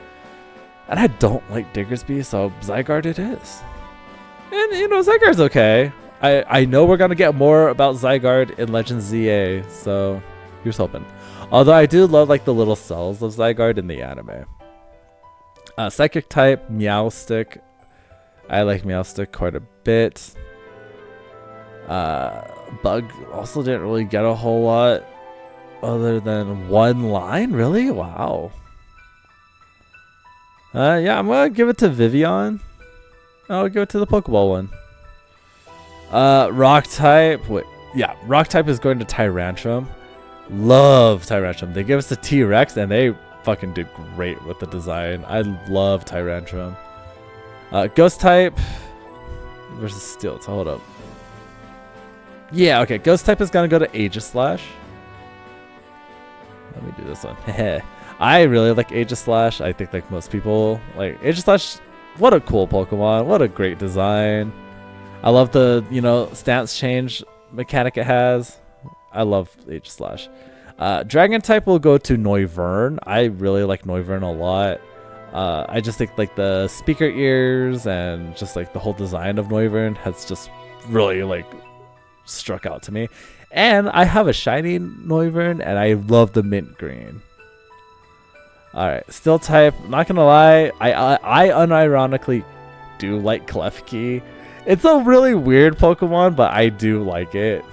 And I don't like Diggersby, so Zygarde it is. And, you know, Zygarde's okay. I know we're gonna get more about Zygarde in Legends ZA, so here's hoping. Although I do love like the little cells of Zygarde in the anime. Psychic type, Meowstic. I like Meowstic quite a bit. Bug also didn't really get a whole lot other than one line. Really? Wow. Yeah, I'm gonna give it to Vivian. I'll give it to the Pokeball one. Rock type. Wait, yeah, rock type is going to Tyrantrum. Love Tyrantrum. They give us the T-Rex and they fucking did great with the design. I love Tyrantrum. Ghost type versus Steel. So hold up. Yeah, okay. Ghost type is gonna go to Aegislash. Let me do this one. I really like Aegislash. I think like most people like Aegislash. What a cool Pokemon. What a great design. I love the, you know, stance change mechanic it has. I love Aegislash. Dragon type will go to Noivern. I really like Noivern a lot. I just think like the speaker ears and just like the whole design of Noivern has just really like struck out to me. And I have a shiny Noivern and I love the mint green. Alright, Steel type, not gonna lie, I unironically do like Klefki. It's a really weird Pokemon, but I do like it.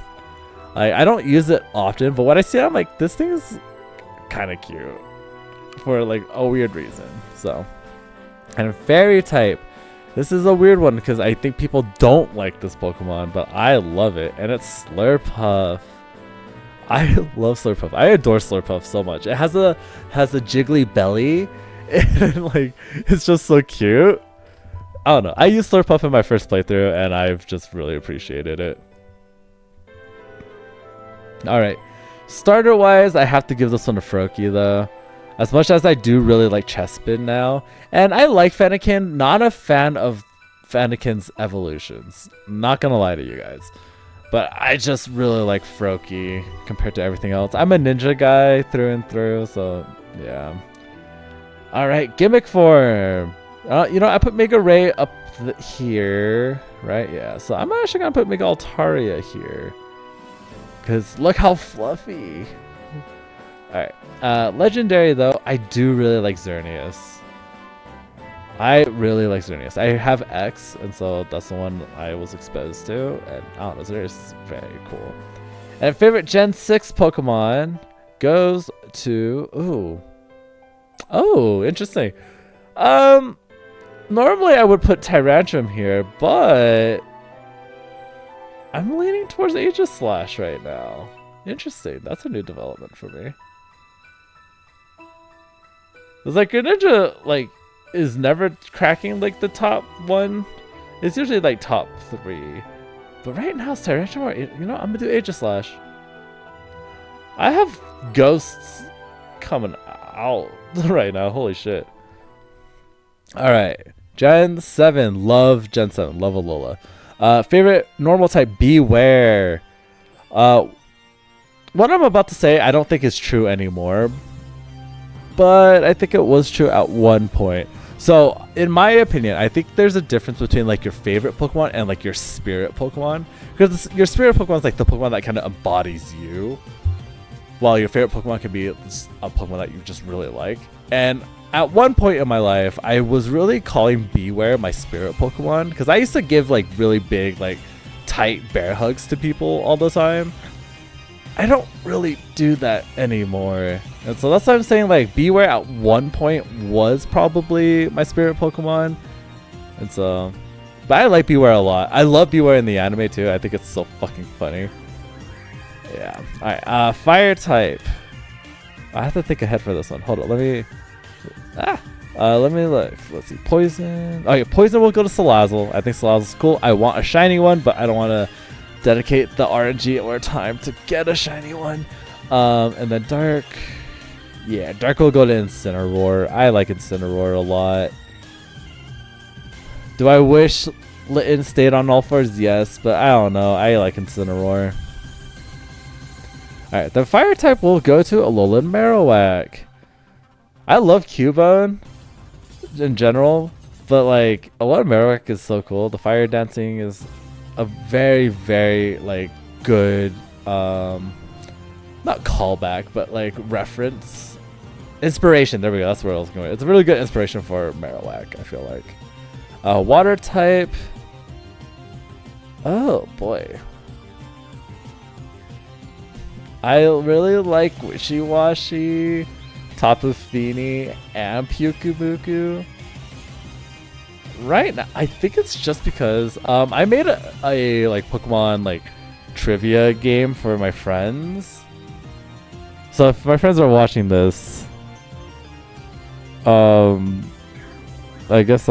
I don't use it often, but when I see it, I'm like, this thing is kind of cute for like a weird reason. So, and Fairy type, this is a weird one because I think people don't like this Pokemon, but I love it, and it's Slurpuff. I love Slurpuff. I adore Slurpuff so much. It has a jiggly belly, and like it's just so cute. I don't know. I used Slurpuff in my first playthrough, and I've just really appreciated it. Alright. Starter-wise, I have to give this one to Froakie, though. As much as I do really like Chespin now. And I like Fennekin. Not a fan of Fennekin's evolutions. Not gonna lie to you guys. But I just really like Froakie compared to everything else. I'm a ninja guy through and through, so yeah. Alright, gimmick form. You know, I put Mega Ray up here, right? Yeah, so I'm actually going to put Mega Altaria here. Because look how fluffy. Alright, Legendary, though, I do really like Xerneas. I really like Xerneas. I have X, and so that's the one I was exposed to. And I don't know, Xerneas is very cool. And favorite Gen 6 Pokemon goes to... Ooh. Oh, interesting. Normally I would put Tyrantrum here, but I'm leaning towards Aegislash right now. Interesting. That's a new development for me. It's like Greninja, like, is never cracking like the top one. It's usually like top 3. But right now it's Tyrantrum or, you know, I'm gonna do Aegislash. I have ghosts coming out right now. Holy shit. Alright. Gen 7. Love Gen 7. Love Alola. Favorite normal type, Beware. What I'm about to say I don't think is true anymore. But I think it was true at one point. So, in my opinion, I think there's a difference between like your favorite Pokemon and like your spirit Pokemon. Because your spirit Pokemon is like the Pokemon that kind of embodies you. While your favorite Pokemon can be a Pokemon that you just really like. And at one point in my life, I was really calling Beware my spirit Pokemon. Because I used to give like really big, like tight bear hugs to people all the time. I don't really do that anymore. And so that's why I'm saying like Beware at one point was probably my spirit Pokemon. And so, but I like Beware a lot. I love Beware in the anime too. I think it's so fucking funny. Yeah. Alright, fire type. I have to think ahead for this one. Hold on, let me look. Let's see. Poison. Oh yeah, Poison will go to Salazzle. I think Salazzle's cool. I want a shiny one, but I don't want to dedicate the RNG or time to get a shiny one. And then Dark. Yeah, Dark will go to Incineroar. I like Incineroar a lot. Do I wish Litten stayed on all fours? Yes, but I don't know. I like Incineroar. Alright, the fire type will go to Alolan Marowak. I love Cubone in general, but like Alolan Marowak is so cool. The fire dancing is a very, very like good not callback, but like reference. Inspiration, there we go, that's where I was going. It's a really good inspiration for Marowak, I feel like. Water type. Oh boy. I really like Wishy-Washy, Tapu Fini, and Pyukumuku. Right now, I think it's just because I made a like Pokemon like trivia game for my friends. So if my friends are watching this, I guess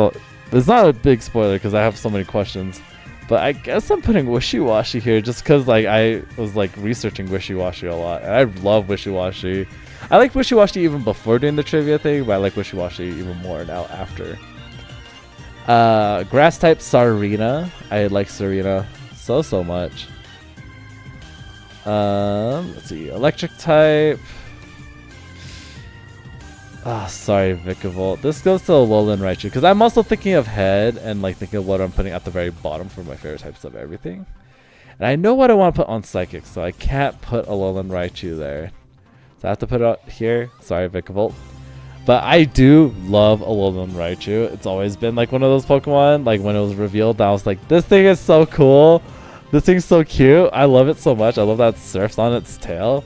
it's not a big spoiler because I have so many questions, but I guess I'm putting Wishy-Washy here just because like I was like researching Wishy-Washy a lot, and I love Wishy-Washy. I like Wishy-Washy even before doing the trivia thing, but I like Wishy-Washy even more now after. Grass type Sarina. I like Sarina so much. Let's see. Electric type. Sorry, Vikavolt. This goes to Alolan Raichu because I'm also thinking of head and like thinking of what I'm putting at the very bottom for my favorite types of everything. And I know what I want to put on Psychic, so I can't put Alolan Raichu there. So I have to put it out here. Sorry, Vikavolt. But I do love Alolan Raichu. It's always been like one of those Pokemon. Like when it was revealed, I was like, this thing is so cool. This thing's so cute. I love it so much. I love that it surfs on its tail.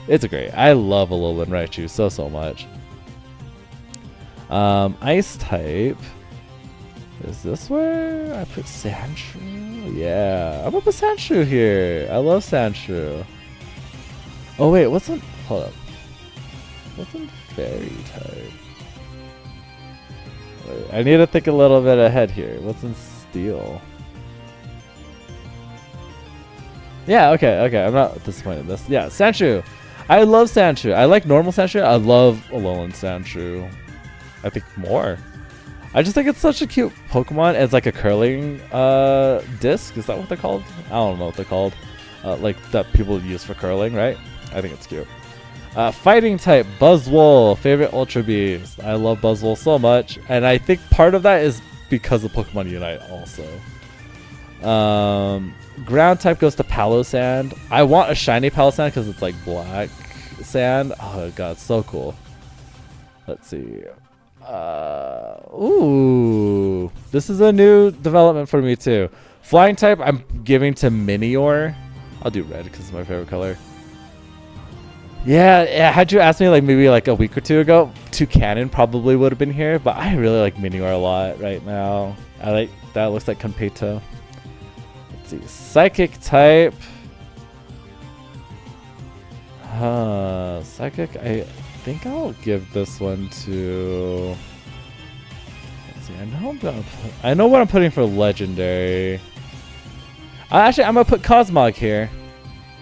It's great. I love Alolan Raichu so much. Ice type. Is this where I put Sandshrew? Yeah, I'm gonna put Sandshrew here. I love Sandshrew. Oh wait, what's in? Hold up. What's in Fairy type? Wait, I need to think a little bit ahead here. What's in Steel? Yeah, okay. I'm not disappointed in this. Yeah, Sandshrew. I love Sandshrew. I like normal Sandshrew. I love Alolan Sandshrew. I think more. I just think it's such a cute Pokemon. It's like a curling disc. Is that what they're called? I don't know what they're called. Like that people use for curling, right? I think it's cute. Fighting type Buzzwole. Favorite Ultra Beams. I love Buzzwole so much. And I think part of that is because of Pokemon Unite also. Ground type goes to Palossand. I want a shiny Palossand because it's like black sand. Oh god, it's so cool. Let's see. Ooh, this is a new development for me too. Flying type I'm giving to Minior. I'll do red because it's my favorite color. Yeah, had you asked me like maybe like a week or two ago, Toucannon probably would have been here, but I really like Minior a lot right now. I like that. Looks like Competo. Let's see. Psychic type. Psychic, I think I'll give this one to... Let's see, I know what I'm putting for legendary. Actually, I'm gonna put Cosmog here.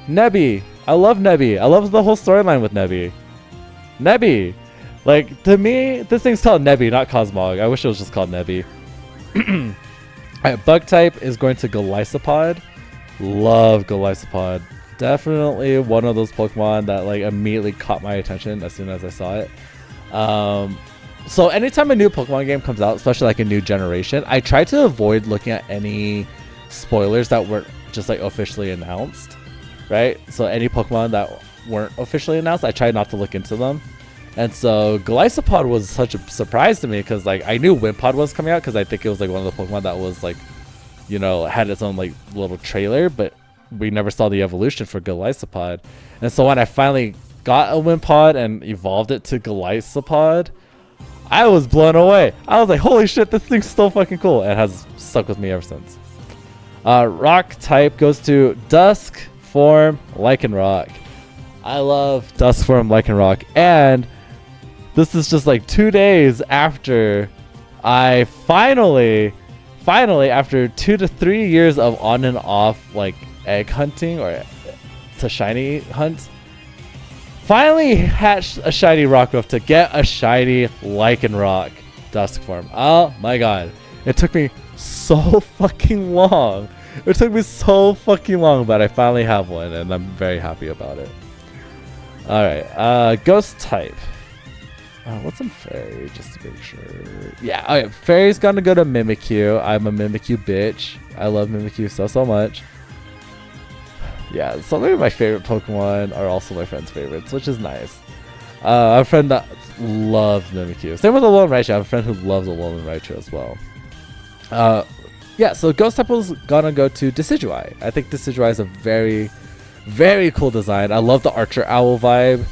Nebby. I love Nebby. I love the whole storyline with Nebby. Nebby. Like, to me, this thing's called Nebby, not Cosmog. I wish it was just called Nebby. Alright, bug type is going to Golisopod. Love Golisopod. Definitely one of those Pokemon that like immediately caught my attention as soon as I saw it. So anytime a new Pokemon game comes out, especially like a new generation, I try to avoid looking at any spoilers that weren't just like officially announced, right? So any Pokemon that weren't officially announced, I try not to look into them. And so Golisopod was such a surprise to me because like I knew Wimpod was coming out because I think it was like one of the Pokemon that was like, you know, had its own like little trailer, but we never saw the evolution for Golisopod. And so when I finally got a Wimpod and evolved it to Golisopod, I was blown away. I was like, holy shit, this thing's so fucking cool. And it has stuck with me ever since. Rock type goes to Dusk Form Lycanroc. I love Dusk Form Lycanroc. And this is just like 2 days after I finally after 2 to 3 years of on and off like egg hunting or to shiny hunt. Finally hatched a shiny Rockruff to get a shiny Lycanroc Dusk form. Oh my god. It took me so fucking long. It took me so fucking long, but I finally have one and I'm very happy about it. Alright, ghost type. What's some fairy, just to make sure. Yeah, alright, fairy's gonna go to Mimikyu. I'm a Mimikyu bitch. I love Mimikyu so much. Yeah, some of my favorite Pokemon are also my friend's favorites, which is nice. I have a friend that loves Mimikyu. Same with Alolan Raichu. I have a friend who loves Alolan Raichu as well. Yeah, so Ghost type was gonna go to Decidueye. I think Decidueye is a very, very cool design. I love the Archer Owl vibe,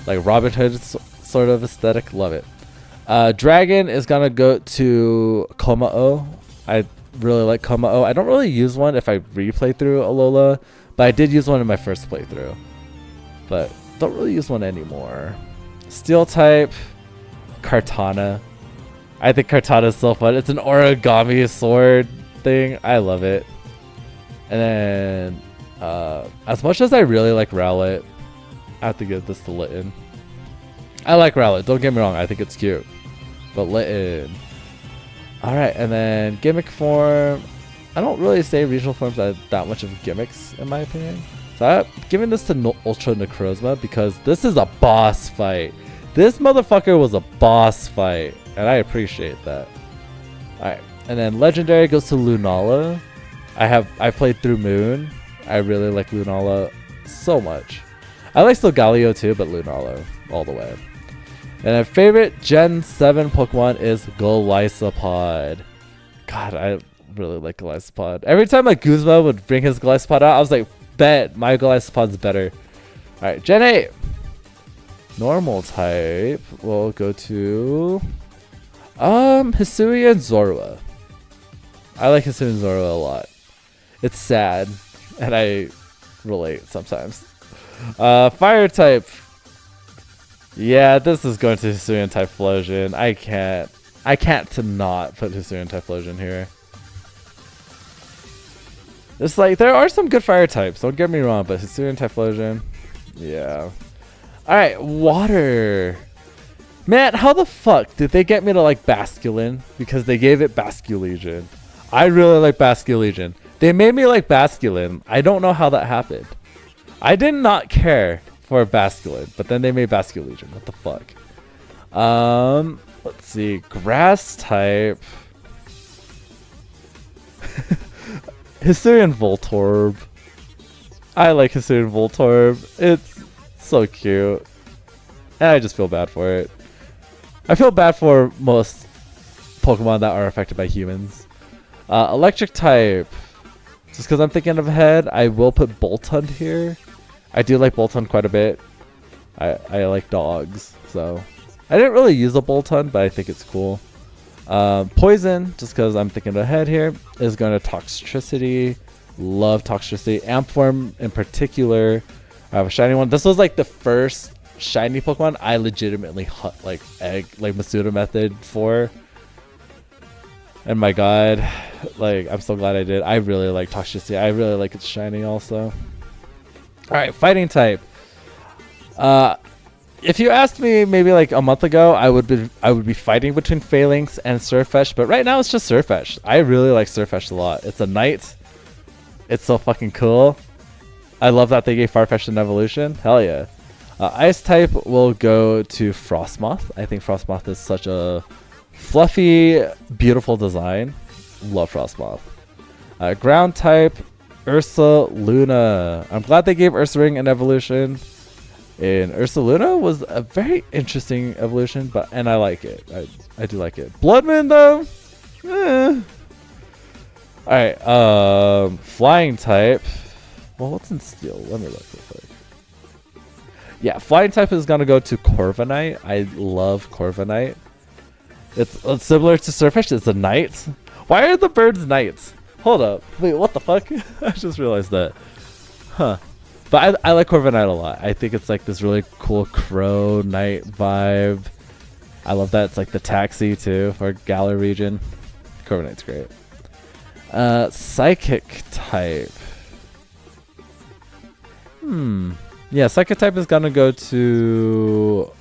like Robin Hood sort of aesthetic. Love it. Dragon is gonna go to Komao. I really like Komao. I don't really use one if I replay through Alola, but I did use one in my first playthrough. But don't really use one anymore. Steel type, Kartana. I think Kartana is so fun. It's an origami sword thing. I love it. And then, as much as I really like Rowlet, I have to give this to Litten. I like Rowlet. Don't get me wrong. I think it's cute. But Litten. Alright, and then gimmick form. I don't really say regional forms have that much of gimmicks, in my opinion. So I'm giving this to Ultra Necrozma because this is a boss fight. This motherfucker was a boss fight, and I appreciate that. Alright, and then legendary goes to Lunala. I played through Moon. I really like Lunala so much. I like Solgaleo too, but Lunala all the way. And my favorite Gen 7 Pokemon is Golisopod. God, I really like Golisopod. Every time like Guzma would bring his Golisopod out, I was like, bet my Golisopod's better. Alright, Gen 8. Normal type will go to Hisui and Zorua. I like Hisui and Zorua a lot. It's sad, and I relate sometimes. Fire type. Yeah, this is going to Hisuian Typhlosion. I can't to not put Hisuian Typhlosion here. It's like, there are some good fire types, don't get me wrong, but Hisuian Typhlosion, yeah. Alright, water. Man, how the fuck did they get me to like Basculin? Because they gave it Basculegion. I really like Basculegion. They made me like Basculin. I don't know how that happened. I did not care for Basculin, but then they made Basculegion. What the fuck? Let's see. Grass type. Hisuian Voltorb. I like Hisuian Voltorb. It's so cute. And I just feel bad for it. I feel bad for most Pokemon that are affected by humans. Electric type. Just because I'm thinking of ahead, I will put Boltund here. I do like Boltund quite a bit. I like dogs, so I didn't really use a Boltund, but I think it's cool. Poison, just because I'm thinking ahead here, is going to Toxtricity. Love Toxtricity. Ampform in particular. I have a shiny one. This was like the first shiny Pokemon I legitimately like Masuda method for. And my god, like, I'm so glad I did. I really like Toxtricity. I really like its shiny also. Alright, fighting type. If you asked me maybe like a month ago, I would be fighting between Phalanx and Surfetch, but right now it's just Surfetch. I really like Surfetch a lot. It's a knight. It's so fucking cool. I love that they gave Farfetch'd an evolution. Hell yeah. Ice type will go to Frostmoth. I think Frostmoth is such a fluffy, beautiful design. Love Frostmoth. Ground type, Ursaluna. I'm glad they gave Ursaring an evolution. And Ursaluna was a very interesting evolution, and I like it. I do like it. Bloodman though, Alright, flying type. Well, what's in steel? Let me look real quick. Yeah, flying type is gonna go to Corviknight. I love Corviknight. It's similar to Surfetch. It's a knight. Why are the birds knights? Hold up. Wait, what the fuck? I just realized that. Huh. But I like Corviknight a lot. I think it's like this really cool crow knight vibe. I love that. It's like the taxi too for Galar region. Corviknight's great. Psychic type. Yeah, Psychic type is gonna go to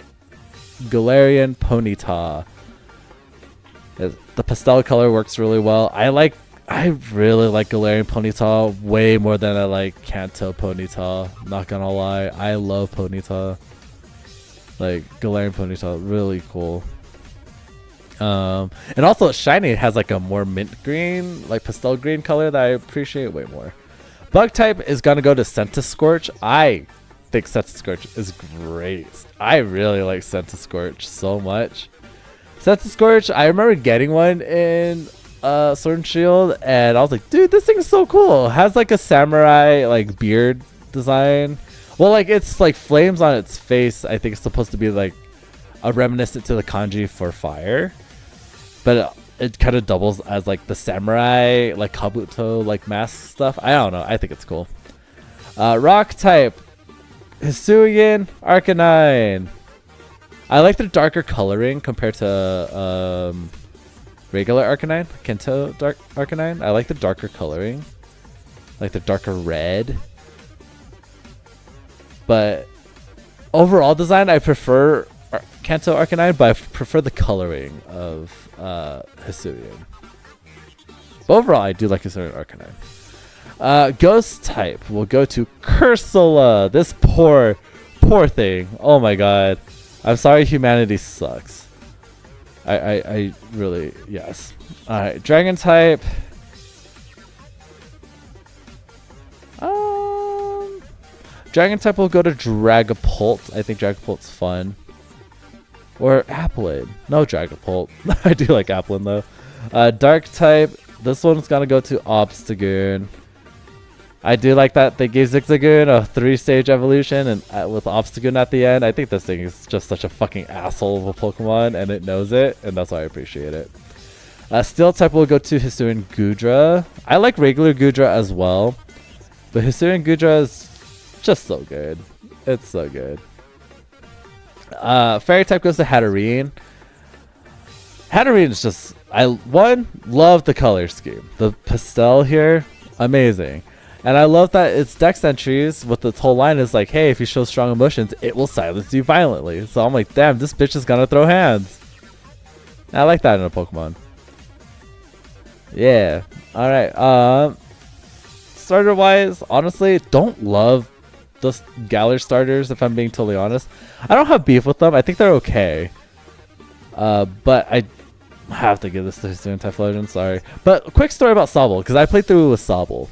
Galarian Ponyta. The pastel color works really well. I really like Galarian Ponyta way more than I like Kanto Ponyta. Not gonna lie, I love Ponyta. Like Galarian Ponyta, really cool. And also shiny, it has like a more mint green, like pastel green color that I appreciate way more. Bug type is gonna go to Centiskorch. I think Centiskorch is great. I really like Centiskorch so much. Centiskorch, I remember getting one in Sword and Shield, and I was like, dude, this thing is so cool. It has like a samurai like beard design. Well, like it's like flames on its face. I think it's supposed to be like a reminiscent to the kanji for fire, but it kind of doubles as like the samurai like kabuto like mask stuff. I don't know. I think it's cool. Rock type, Hisuian Arcanine. I like the darker coloring compared to regular Arcanine, Kanto Dark Arcanine. I like the darker coloring, like the darker red. But overall design, I prefer Kanto Arcanine, but I prefer the coloring of Hisuian. But overall, I do like Hisuian Arcanine. Ghost type will go to Cursula. This poor thing. Oh my god. I'm sorry, humanity sucks. I really, yes. Alright, Dragon type. Dragon type will go to Dragapult. I think Dragapult's fun. Or Applin. No, Dragapult. I do like Applin though. Dark type. This one's gonna go to Obstagoon. I do like that they gave Zigzagoon a 3-stage evolution and with Obstagoon at the end. I think this thing is just such a fucking asshole of a Pokemon and it knows it, and that's why I appreciate it. Steel type will go to Hisuian Goodra. I like regular Goodra as well, but Hisuian Goodra is just so good. It's so good. Fairy type goes to Hatterene. Hatterene is just, love the color scheme. The pastel here, amazing. And I love that its dex entries with its whole line is like, hey, if you show strong emotions, it will silence you violently. So I'm like, damn, this bitch is gonna throw hands. And I like that in a Pokemon. Yeah. Alright. Starter wise, honestly, don't love the Galar starters, if I'm being totally honest. I don't have beef with them. I think they're okay. But I have to give this to Hisuian Typhlosion, sorry. But a quick story about Sobble, because I played through with Sobble.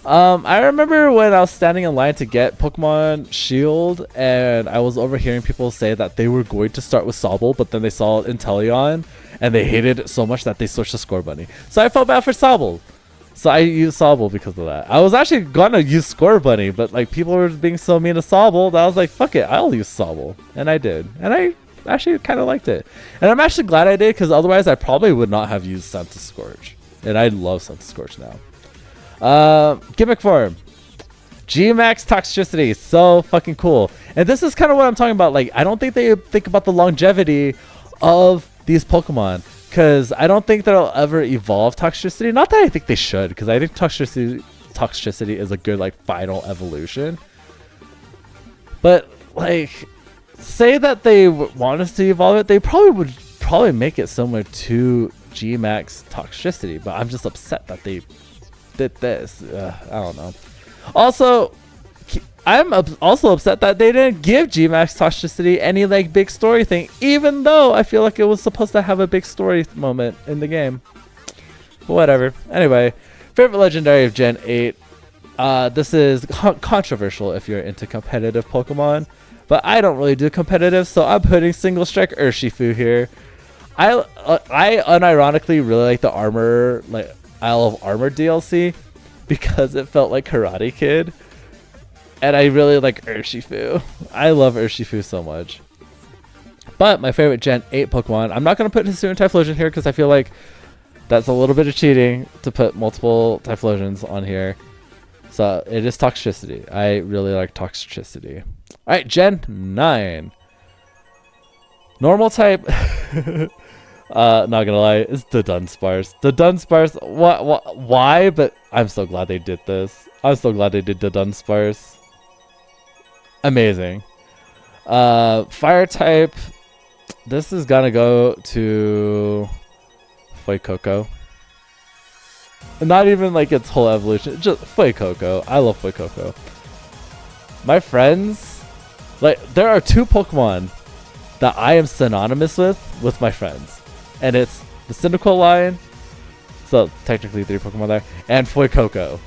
I remember when I was standing in line to get Pokemon Shield, and I was overhearing people say that they were going to start with Sobble, but then they saw Inteleon, and they hated it so much that they switched to Scorbunny. So I felt bad for Sobble. So I used Sobble because of that. I was actually gonna use Scorbunny, but like people were being so mean to Sobble that I was like, fuck it, I'll use Sobble. And I did. And I actually kind of liked it. And I'm actually glad I did, because otherwise I probably would not have used Centiskorch. And I love Centiskorch now. Gimmick form, G-Max toxicity, so fucking cool. And this is kind of what I'm talking about. Like, I don't think they think about the longevity of these Pokemon, because I don't think they'll ever evolve toxicity. Not that I think they should, because I think toxicity is a good like final evolution. But like, say that they want us to evolve it, they would make it similar to G-Max toxicity. But I'm just upset that they did this. I don't know. Also, I'm also upset that they didn't give G-Max toxicity any like big story thing, even though I feel like it was supposed to have a big story moment in the game. But whatever. Anyway, favorite legendary of Gen 8. This is controversial if you're into competitive Pokemon, but I don't really do competitive, so I'm putting Single Strike Urshifu here. I unironically really like the armor, like Isle of Armor DLC, because it felt like Karate Kid, and I really like Urshifu. I love Urshifu so much. But my favorite Gen 8 Pokemon, I'm not going to put Hisuian Typhlosion here because I feel like that's a little bit of cheating to put multiple Typhlosions on here. So it is Toxicity. I really like Toxicity. Alright, Gen 9. Normal type. Not gonna lie, it's the Dunsparce. The Dunsparce, why? But I'm so glad they did this. I'm so glad they did the Dunsparce. Amazing. Fire type. This is gonna go to Fuecoco. Not even like its whole evolution, just Fuecoco. I love Fuecoco. My friends, like, there are 2 Pokemon that I am synonymous with my friends. And it's the Cyndaquil line, so technically 3 Pokemon there, and Fuecoco.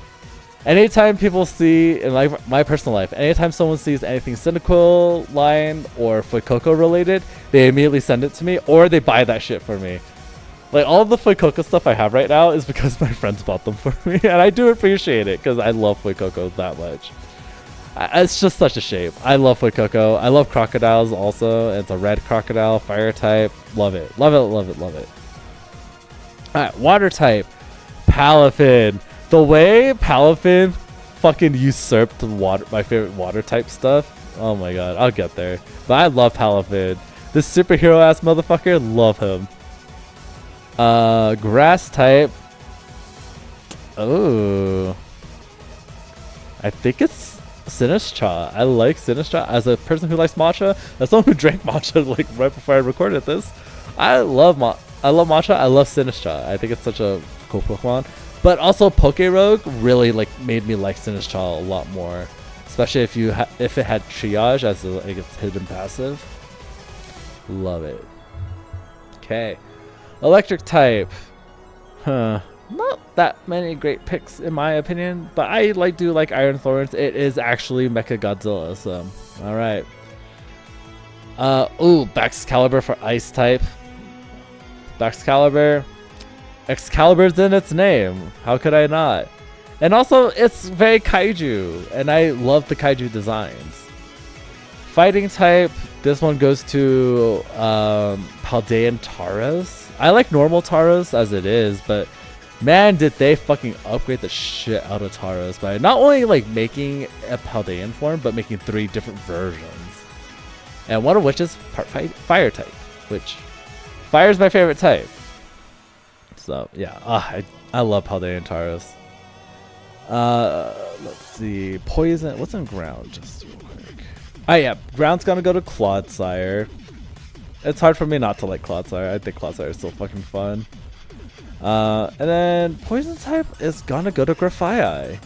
Anytime people see, in like my personal life, anytime someone sees anything Cyndaquil line or Fuecoco related, they immediately send it to me, or they buy that shit for me. Like, all of the Fuecoco stuff I have right now is because my friends bought them for me, and I do appreciate it, because I love Fuecoco that much. It's just such a shape. I love Fuecoco. I love crocodiles also. It's a red crocodile, fire type. Love it. Love it, love it, love it. Alright, water type. Palafin. The way Palafin fucking usurped my favorite water type stuff. Oh my god, I'll get there. But I love Palafin. This superhero ass motherfucker, love him. Grass type. Oh. I think it's Sinistcha. I like Sinistcha. As a person who likes matcha, as someone who drank matcha like right before I recorded this, I love matcha. I love Sinistcha. I think it's such a cool Pokemon. But also Pokerogue really like made me like Sinistcha a lot more, especially if it had triage as like its hidden passive. Love it. Okay, electric type. Not that many great picks in my opinion, but I do like Iron Thorns. It is actually Mecha Godzilla, so all right. Ooh, Baxcalibur for ice type. Baxcalibur. Excalibur's in its name. How could I not? And also, it's very kaiju, and I love the kaiju designs. Fighting type. This one goes to Paldean Tauros. I like normal Tauros as it is, but man, did they fucking upgrade the shit out of Tauros by not only like making a Paldean form, but making 3 different versions. And one of which is part fire type, which fire is my favorite type. So yeah, I love Paldean Tauros. Let's see, poison. What's in ground? Just real quick. Oh yeah, ground's gonna go to Clodsire. It's hard for me not to like Clodsire. I think Clodsire is so fucking fun. And then poison type is gonna go to Grafaiai.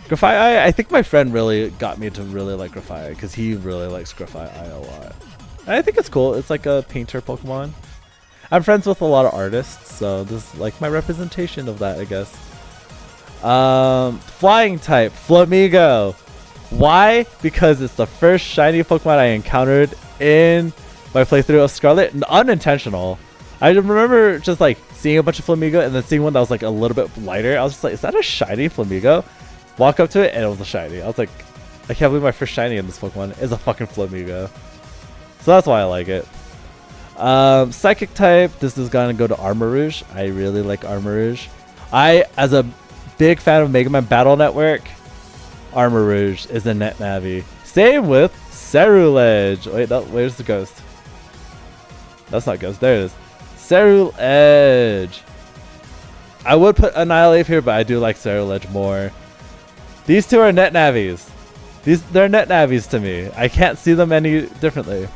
Grafaiai, I think my friend really got me to really like Grafaiai because he really likes Grafaiai a lot. And I think it's cool. It's like a painter Pokemon. I'm friends with a lot of artists, so this is like my representation of that, I guess. Flying type, Flamigo. Why? Because it's the first shiny Pokemon I encountered in my playthrough of Scarlet, and unintentional. I remember just like seeing a bunch of Flamigo and then seeing one that was like a little bit lighter. I was just like, is that a shiny Flamigo? Walk up to it and it was a shiny. I was like, I can't believe my first shiny in this Pokemon is a fucking Flamigo. So that's why I like it. Psychic type, this is gonna go to Armarouge. I really like Armarouge. As a big fan of Mega Man Battle Network, Armarouge is a net navi. Same with Cerulege. Wait, no, where's the ghost? That's not ghost. There it is. Cerulege. I would put Annihilate here, but I do like Cerulege more. These two are net navis. They're net navis to me. I can't see them any differently.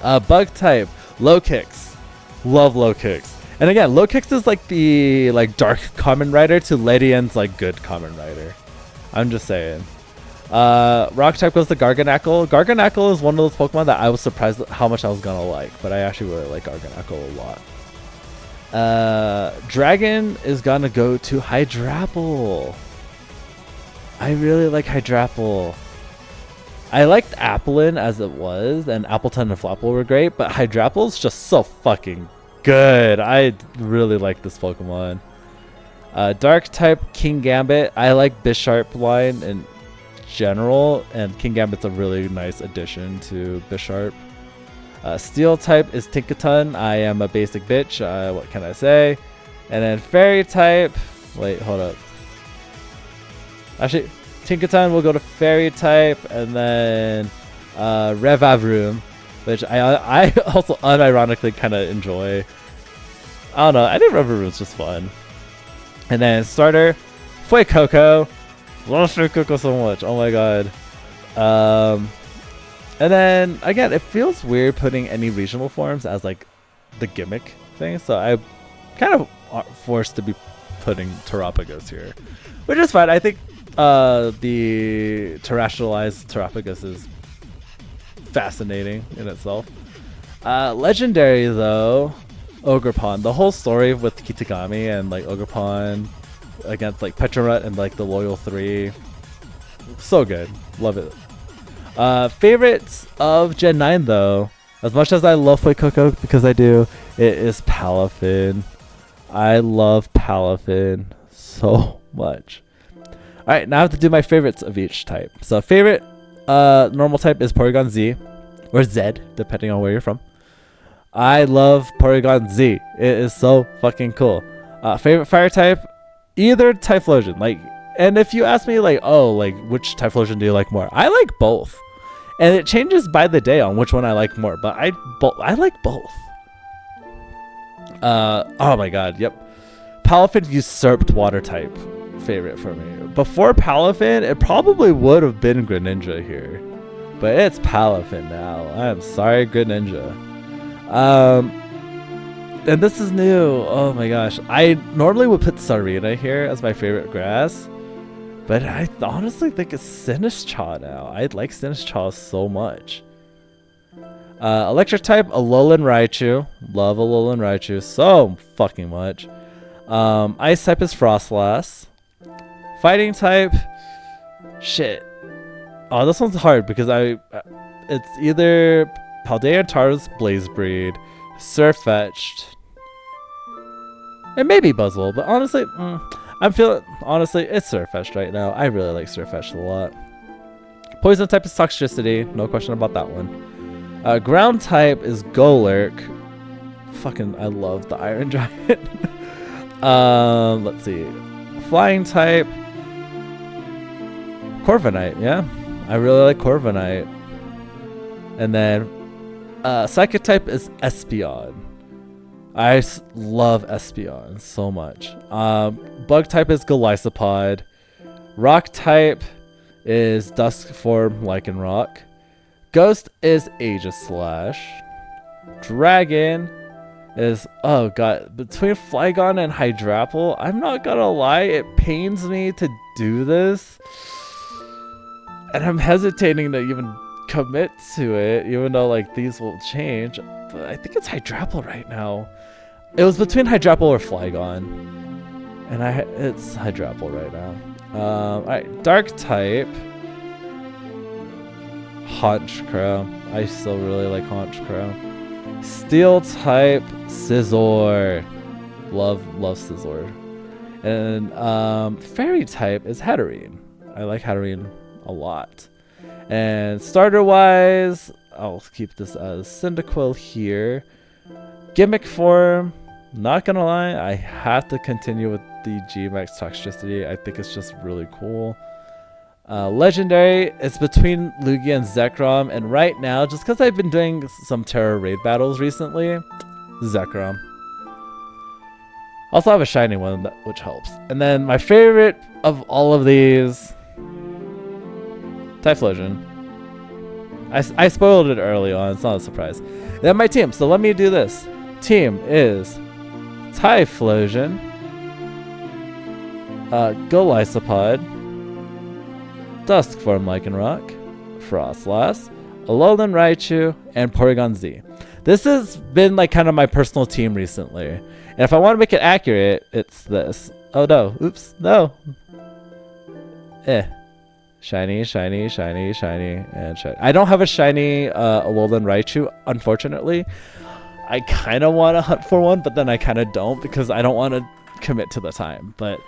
Bug type, low kicks. Love low kicks. And again, low kicks is like the dark common rider to Ledian's like good common rider. I'm just saying. Rock type goes to Garganacl. Garganacl is one of those Pokemon that I was surprised at how much I was gonna like, but I actually really like Garganacl a lot. Dragon is gonna go to Hydrapple. I really like Hydrapple. I liked Applin as it was, and Appleton and Flapple were great, but Hydrapple's just so fucking good. I really like this Pokemon. Dark type, King Gambit. I like Bisharp line in general, and King Gambit's a really nice addition to Bisharp. Steel type is Tinkaton. I am a basic bitch. What can I say? And then Fairy type. Wait, hold up. Actually, Tinkaton will go to Fairy type, and then Revavroom, which I also unironically kind of enjoy. I don't know. I think Revavroom's just fun. And then starter, Fuecoco. Love Fuecoco so much. Oh my god. And then again, it feels weird putting any regional forms as like the gimmick thing, so I kind of forced to be putting Terapagos here, which is fine. I think the terrestrialized Terapagos is fascinating in itself. Legendary though, Ogerpon. The whole story with Kitagami and like Ogerpon against like Petrarut and like the Loyal 3, so good. Love it. Favorites of Gen 9 though, as much as I love Fuecoco because I do, it is Palafin. I love Palafin so much. Alright, now I have to do my favorites of each type. So favorite normal type is Porygon Z, or Z, depending on where you're from. I love Porygon Z. It is so fucking cool. Favorite fire type, either Typhlosion. Like, and if you ask me like, oh, like which Typhlosion do you like more? I like both. And it changes by the day on which one I like more, but I like both. Oh my god, yep. Palafin usurped water type favorite for me. Before Palafin, it probably would have been Greninja here. But it's Palafin now. I'm sorry, Greninja. And this is new. Oh my gosh. I normally would put Sarina here as my favorite grass. But I honestly think it's Sinistcha now. I like Sinistcha so much. Electric type, Alolan Raichu. Love Alolan Raichu so fucking much. Ice type is Frostlass. Fighting type, shit. Oh, this one's hard because it's either Paldea Tara's Blaze Breed, Surfetched, and maybe Buzzwole. But honestly, honestly, it's Surfetched right now. I really like Surfetched a lot. Poison type is Toxicity, no question about that one. Ground type is Golurk. Fucking, I love the Iron Giant. Let's see. Flying type, Corviknight. Yeah, I really like Corviknight. And then Psychic type is Espeon. I love Espeon so much. Bug type is Golisopod. Rock type is Duskform Lycanroc. Ghost is Aegislash. Dragon is, oh god, between Flygon and Hydrapple, I'm not gonna lie, it pains me to do this. And I'm hesitating to even commit to it, even though like these will change. But I think it's Hydrapple right now. It was between Hydrapple or Flygon, and it's Hydrapple right now. Alright, Dark type, Honchkrow. I still really like Honchkrow. Steel type, Scizor. Love Scizor. And Fairy type is Hatterene. I like Hatterene a lot. And starter wise, I'll keep this as Cyndaquil here. Gimmick form, not gonna lie, I have to continue with the G-Max Toxicity. I think it's just really cool. Legendary, it's between Lugia and Zekrom, and right now, just because I've been doing some Terra raid battles recently, Zekrom. Also have a shiny one, which helps. And then my favorite of all of these, Typhlosion. I spoiled it early on, it's not a surprise. Then my team, so let me do this. Team is Typhlosion, Golisopod, Duskform Lycanroc, Frostlass, Alolan Raichu, and Porygon Z. This has been like kind of my personal team recently. And if I want to make it accurate, it's this. Oh no, oops, no. Shiny, shiny, shiny, shiny, and shiny. I don't have a shiny Alolan Raichu, unfortunately. I kind of want to hunt for one, but then I kind of don't because I don't want to commit to the time. But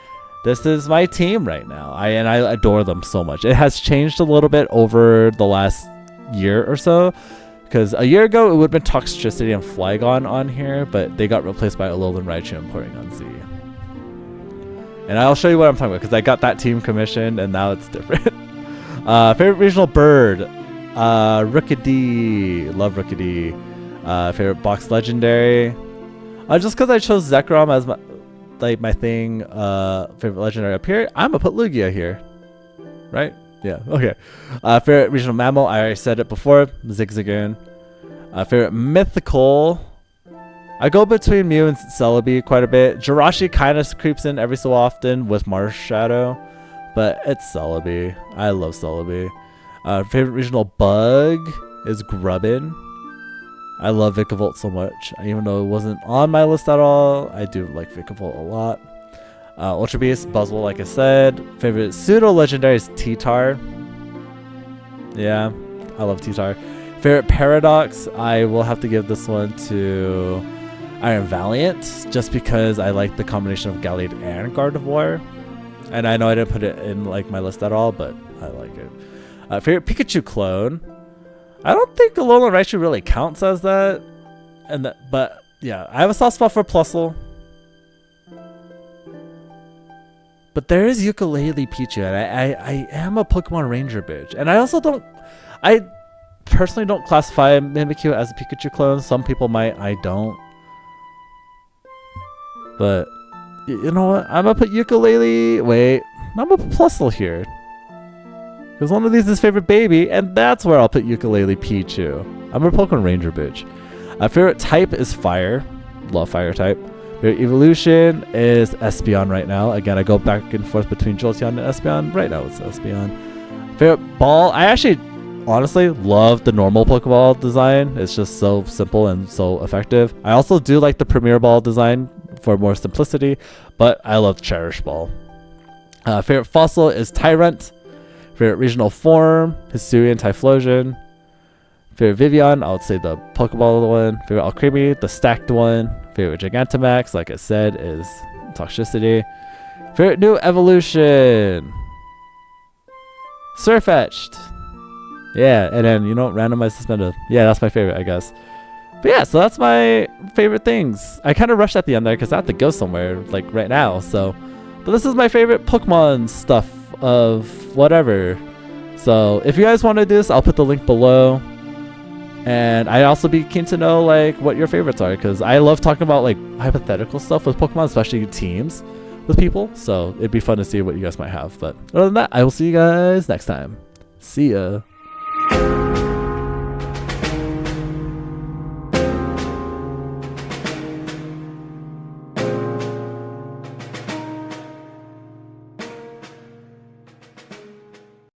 this is my team right now. I adore them so much. It has changed a little bit over the last year or so. Because a year ago, it would have been Toxicity and Flygon on here, but they got replaced by Alolan Raichu and Porygon Z. And I'll show you what I'm talking about, because I got that team commissioned, and now it's different. Favorite regional bird? Rookidee. Love Rookidee. Favorite box legendary? Just because I chose Zekrom as my thing, favorite legendary up here, I'm going to put Lugia here. Right? Yeah, okay. Favorite regional mammal, I already said it before, Zigzagoon. Favorite mythical, I go between Mew and Celebi quite a bit. Jirachi kind of creeps in every so often with Marsh Shadow, but it's Celebi. I love Celebi. Favorite regional bug is Grubbin. I love Vikavolt so much. Even though it wasn't on my list at all, I do like Vikavolt a lot. Ultra Beast, Buzzwole, like I said. Favorite pseudo-legendary is T-Tar. Yeah, I love T-Tar. Favorite Paradox, I will have to give this one to Iron Valiant, just because I like the combination of Gallade and Gardevoir. And I know I didn't put it in like my list at all, but I like it. Favorite Pikachu clone, I don't think Alolan Raichu really counts as that. But yeah, I have a soft spot for Plusle. But there is Ukulele Pichu, and I am a Pokemon Ranger bitch. And I personally don't classify Mimikyu as a Pikachu clone. Some people might, I don't. But, you know what? I'm gonna put Ukulele, I'm gonna put Plusle here. Because one of these is favorite baby, and that's where I'll put Ukulele Pichu. I'm a Pokemon Ranger bitch. Favorite type is fire. Love fire type. Favorite evolution is Espeon right now. Again, I go back and forth between Jolteon and Espeon. Right now it's Espeon. Favorite ball, I actually honestly love the normal Pokeball design. It's just so simple and so effective. I also do like the Premier Ball design for more simplicity, but I love Cherish Ball. Favorite fossil is Tyrant. Favorite regional form, Hisuian Typhlosion. Favorite Vivian, I would say the Pokeball one. Favorite Alcremie, the stacked one. Favorite Gigantamax, like I said, is Toxicity. Favorite new evolution, Surfetched. Yeah, and then, randomized suspended. Yeah, that's my favorite, I guess. But yeah, so that's my favorite things. I kind of rushed at the end there because I have to go somewhere, like, right now. But this is my favorite Pokemon stuff of whatever. So if you guys want to do this, I'll put the link below. And I'd also be keen to know, like, what your favorites are, because I love talking about, like, hypothetical stuff with Pokemon, especially teams with people. So it'd be fun to see what you guys might have. But other than that, I will see you guys next time. See ya.